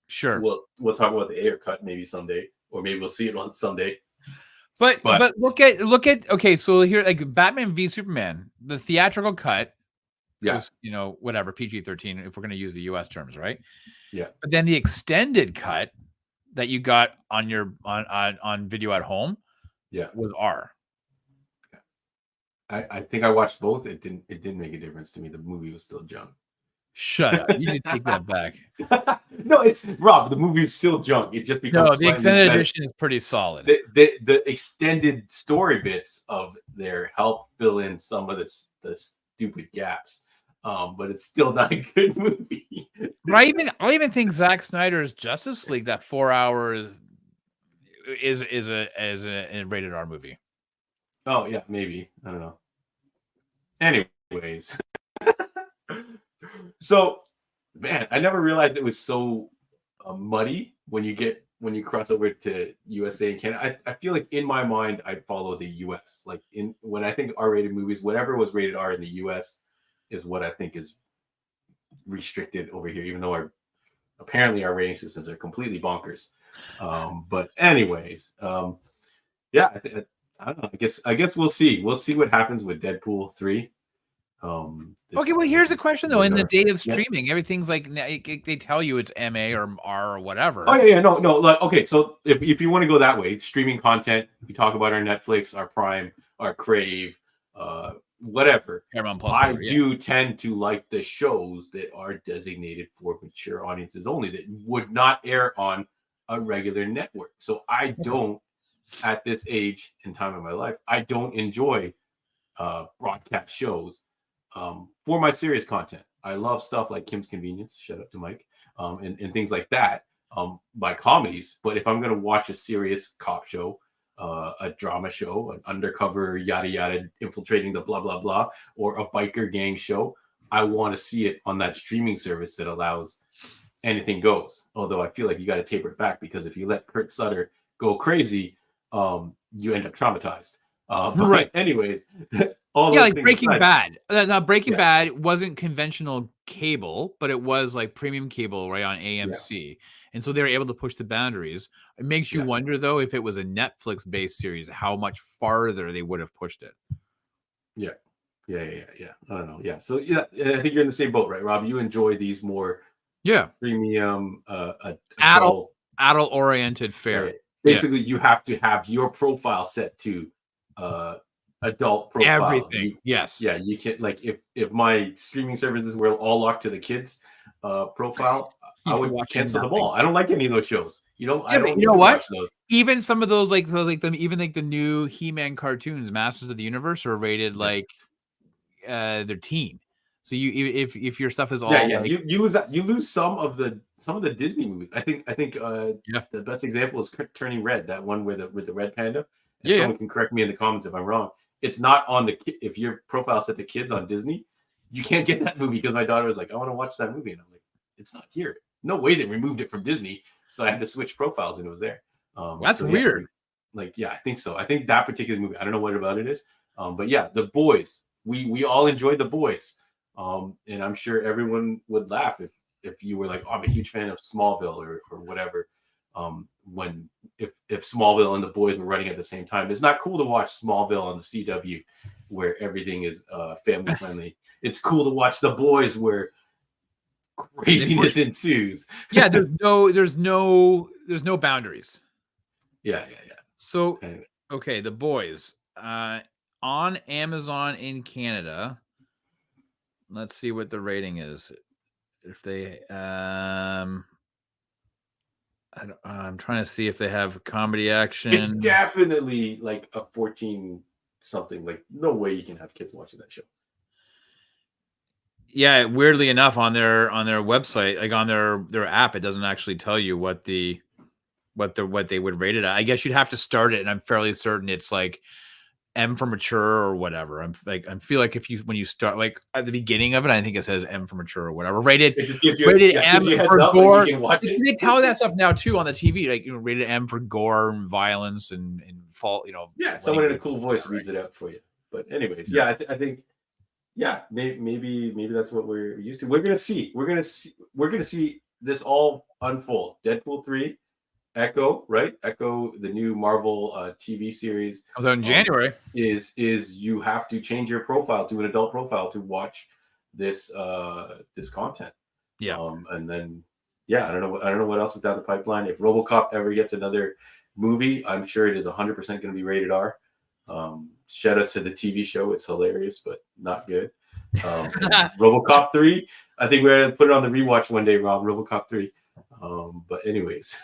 Sure, we'll talk about the Ayer cut maybe someday, or maybe we'll see it on someday. But look at okay, so here like Batman v Superman, the theatrical cut was, whatever, PG-13 if we're going to use the US terms, right? Yeah. But then the extended cut that you got on your on video at home, was R. I think I watched both. It didn't make a difference to me. The movie was still junk. Shut up. You should take that back. No, it's Rob. The movie is still junk. It just becomes no. The extended edition is pretty solid. The extended story bits of there help fill in some of the stupid gaps. But it's still not a good movie. I even think Zack Snyder's Justice League, that 4 hours, is a rated R movie. Oh yeah, maybe. I don't know. Anyways. So, man, I never realized it was so muddy when you cross over to USA and Canada. I feel like in my mind I follow the US. Like when I think R-rated movies, whatever was rated R in the US is what I think is restricted over here, even though apparently our rating systems are completely bonkers. But anyways, yeah, I don't know. I guess we'll see. We'll see what happens with Deadpool 3. Okay, well, here's the question though. In the day of streaming, everything's like they tell you it's MA or R or whatever. Oh yeah, no. Like, okay, so if you want to go that way, streaming content, we talk about our Netflix, our Prime, our Crave, whatever. I do tend to like the shows that are designated for mature audiences only, that would not air on a regular network. So I don't, at this age and time of my life, I don't enjoy broadcast shows. For my serious content. I love stuff like Kim's Convenience, shout out to Mike, and things like that, by comedies. But if I'm going to watch a serious cop show, a drama show, an undercover yada yada infiltrating the blah blah blah, or a biker gang show, I want to see it on that streaming service that allows anything goes. Although I feel like you got to taper it back, because if you let Kurt Sutter go crazy, you end up traumatized. Right. Anyways. Like Breaking Bad. Now, Breaking Bad wasn't conventional cable, but it was like premium cable, right, on AMC. Yeah. And so they were able to push the boundaries. It makes you wonder, though, if it was a Netflix-based series, how much farther they would have pushed it. Yeah. I don't know. Yeah. So, I think you're in the same boat, right, Rob? You enjoy these more premium, adult-oriented fare. Right. Basically, you have to have your profile set to adult profile. Everything. Yes. Yeah, you can, like, if my streaming services were all locked to the kids profile, I would cancel them all. I don't like any of those shows. I don't watch those. Even some of those, like the new He-Man cartoons, Masters of the Universe, are rated like they're teen. So if your stuff is all you lose some of the Disney movies. I think the best example is Turning Red, that one with the red panda. And someone can correct me in the comments if I'm wrong. It's not on if your profile set to kids on Disney, you can't get that movie, because my daughter was like, I want to watch that movie, and I'm like, it's not here. No way they removed it from Disney. So I had to switch profiles, and it was there. That's weird. I think so. I think that particular movie, I don't know what about it is, but yeah, The Boys. We all enjoyed The Boys, and I'm sure everyone would laugh if you were like, oh, I'm a huge fan of Smallville or whatever. If Smallville and The Boys were running at the same time. It's not cool to watch Smallville on the CW where everything is family friendly. It's cool to watch The Boys where craziness ensues. Yeah, there's no boundaries. Yeah. So anyway. Okay, The Boys on Amazon in Canada. Let's see what the rating is. If they I'm trying to see if they have comedy action. It's definitely like a 14 something. Like, no way you can have kids watching that show. Yeah, weirdly enough, on their website, like on their app, it doesn't actually tell you what they would rate it at. I guess you'd have to start it, and I'm fairly certain it's like M for mature or whatever. I feel like when you start, like at the beginning of it, I think it says M for mature or whatever. Rated M for gore. They tell that stuff now too on the TV, like rated M for gore and violence and fall, Yeah, someone in a cool voice reads it out for you. But anyways, yeah, I think, yeah, maybe that's what we're used to. We're gonna see this all unfold. Deadpool 3, Echo, right? Echo, the new Marvel TV series, comes out in January. Is you have to change your profile to an adult profile to watch this this content. Yeah. And then I don't know what else is down the pipeline. If RoboCop ever gets another movie, I'm sure it is 100% going to be rated R. Shout out to the TV show. It's hilarious, but not good. RoboCop 3, I think we're going to put it on the rewatch one day, Rob. RoboCop 3. But anyways.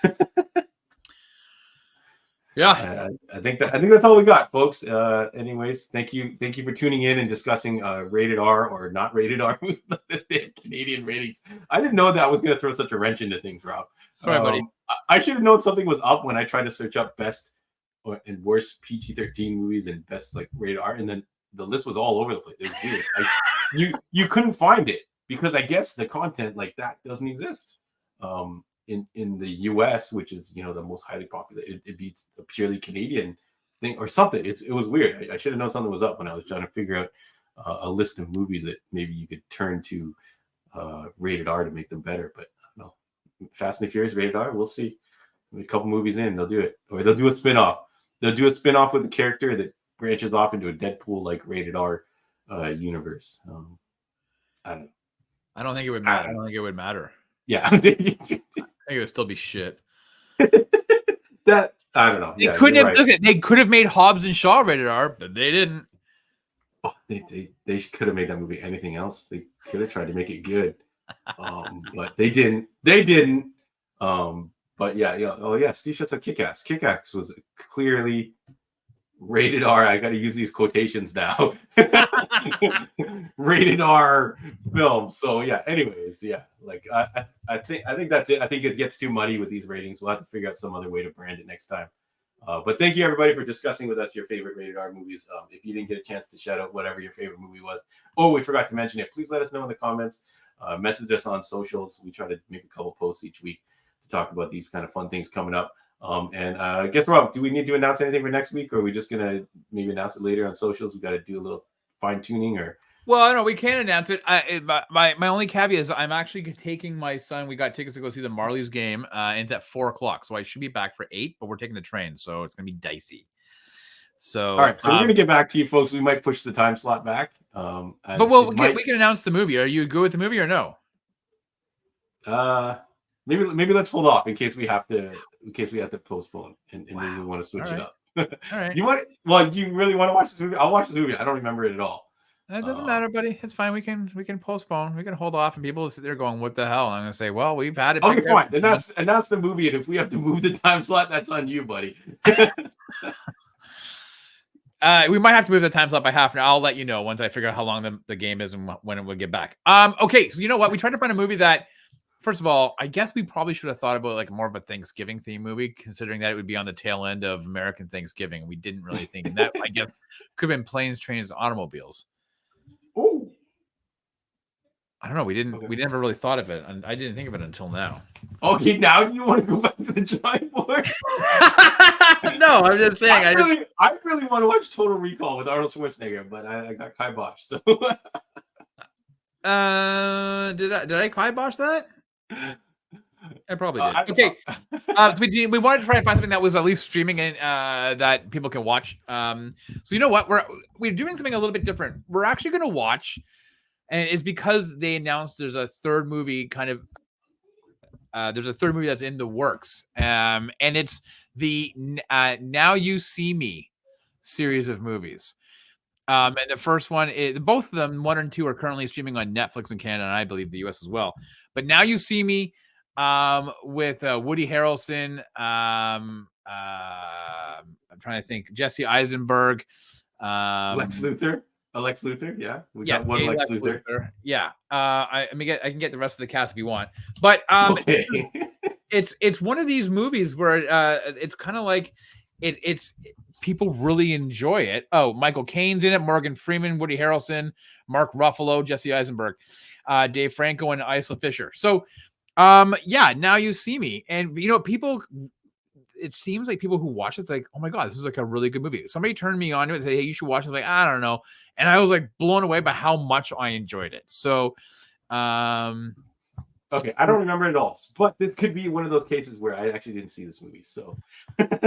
Yeah, I think that's all we got, folks. Anyways, thank you for tuning in and discussing rated R or not rated R Canadian ratings. I didn't know that was going to throw such a wrench into things, Rob. Sorry, buddy. I should have known something was up when I tried to search up best and worst PG-13 movies and best like rated R, and then the list was all over the place. It was weird. You couldn't find it because I guess the content like that doesn't exist. In the US, which is the most highly popular, it beats a purely Canadian thing or something. It was weird. I should have known something was up when I was trying to figure out a list of movies that maybe you could turn to rated R to make them better. But I don't know. Fast and Furious rated R. We'll see. A couple movies in, they'll do it, or they'll do a spin-off. They'll do a spin-off with a character that branches off into a Deadpool like rated R universe. I don't know. I don't think it would matter. I don't think it would matter. Yeah. I think it would still be shit. That I don't know. They couldn't have. Right. They could have made Hobbs and Shaw rated R, but they didn't. Oh, they could have made that movie anything else. They could have tried to make it good, but they didn't. They didn't. But yeah. Oh yeah. Steve Schutt's a Kick-Ass. Kick-Ass was clearly rated R. I got to use these quotations now. Rated R film. So yeah. Anyways, yeah. Like I think that's it. I think it gets too muddy with these ratings. We'll have to figure out some other way to brand it next time. But thank you everybody for discussing with us your favorite rated R movies. If you didn't get a chance to shout out whatever your favorite movie was, we forgot to mention it. Please let us know in the comments. Message us on socials. We try to make a couple posts each week to talk about these kind of fun things coming up. And guess what? Do we need to announce anything for next week, or are we just gonna maybe announce it later on socials? We got to do a little fine tuning, or well, I don't know. We can announce it. My only caveat is I'm actually taking my son. We got tickets to go see the Marlies game, and it's at 4:00, so I should be back for 8. But we're taking the train, so it's gonna be dicey. So all right, so we're gonna get back to you, folks. We might push the time slot back. But we can announce the movie. Are you good with the movie or no? Maybe let's hold off in case we have to postpone and maybe we want to switch it up. All right. Do you really want to watch this movie? I'll watch this movie. I don't remember it at all. That doesn't matter, buddy. It's fine. We can postpone. We can hold off, and people sit there going, "What the hell?" And I'm gonna say, "Well, we've had it." Okay, fine. And that's the movie. And if we have to move the time slot, that's on you, buddy. We might have to move the time slot by half an hour. I'll let you know once I figure out how long the game is and when it will get back. Okay, so you know what? We tried to find a movie that, first of all, I guess we probably should have thought about like more of a Thanksgiving theme movie, considering that it would be on the tail end of American Thanksgiving. We didn't really think, and that I guess could have been Planes, Trains, Automobiles. Oh, I don't know. We never really thought of it, and I didn't think of it until now. Okay, now you want to go back to the drawing board? No, I'm just saying. I really want to watch Total Recall with Arnold Schwarzenegger, but I got kiboshed. So, did I kibosh that? I probably did. Okay. We wanted to try and find something that was at least streaming and that people can watch. So you know what? We're doing something a little bit different. We're actually going to watch, and it's because they announced there's a third movie that's in the works. And it's the Now You See Me series of movies. And the first one is, both of them, 1 and 2, are currently streaming on Netflix in Canada, and I believe the US as well. But Now You See Me, with Woody Harrelson, I'm trying to think, Jesse Eisenberg, Lex Luthor, yeah, we got one Lex Luthor. Yeah, I can get the rest of the cast if you want, but okay. it's one of these movies where it's kind of like it's people really enjoy it. Oh, Michael Caine's in it, Morgan Freeman, Woody Harrelson, Mark Ruffalo, Jesse Eisenberg, Dave Franco, and Isla Fisher. So, Now You See Me, and people, it seems like people who watch it's like, oh my god, this is like a really good movie. Somebody turned me on to it and said, hey, you should watch it. Like, I don't know, and I was like blown away by how much I enjoyed it. So, okay, I don't remember it all, but this could be one of those cases where I actually didn't see this movie. So,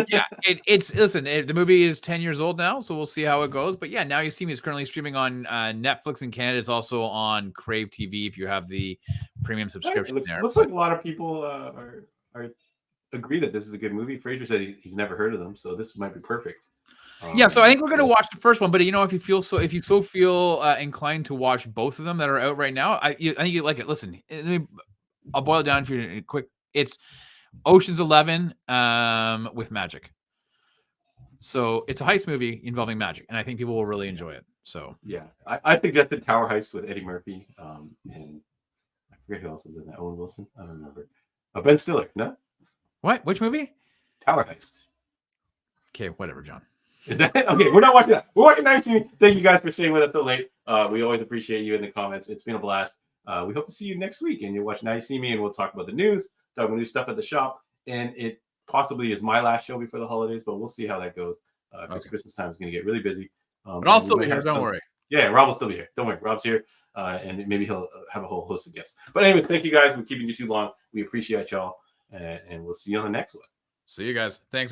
yeah, the movie is 10 years old now, so we'll see how it goes. But yeah, Now You See Me is currently streaming on Netflix in Canada. It's also on Crave TV if you have the premium subscription. Looks like a lot of people are agree that this is a good movie. Fraser said he's never heard of them, so this might be perfect. Yeah, so I think we're gonna watch the first one, but if you feel inclined to watch both of them that are out right now, I think you like it. Listen, I'll boil it down for you quick. It's Ocean's 11 with magic. So it's a heist movie involving magic, and I think people will really enjoy it. So yeah, I suggested Tower Heist with Eddie Murphy, and I forget who else is in that. Owen Wilson, I don't remember. Ben Stiller, no. What? Which movie? Tower Heist. Okay, whatever, John. Is that it? Okay? We're not watching that. We're watching Now You See Me. Thank you guys for staying with us so late. We always appreciate you in the comments. It's been a blast. We hope to see you next week, and you'll watch Now You See Me, and we'll talk about the news, talk about new stuff at the shop, and it possibly is my last show before the holidays, but we'll see how that goes. Because Christmas time is going to get really busy. But I'll still be here. Don't worry. Yeah, Rob will still be here. Don't worry. Rob's here, and maybe he'll have a whole host of guests. But anyway, thank you guys for keeping you too long. We appreciate y'all, and we'll see you on the next one. See you guys. Thanks.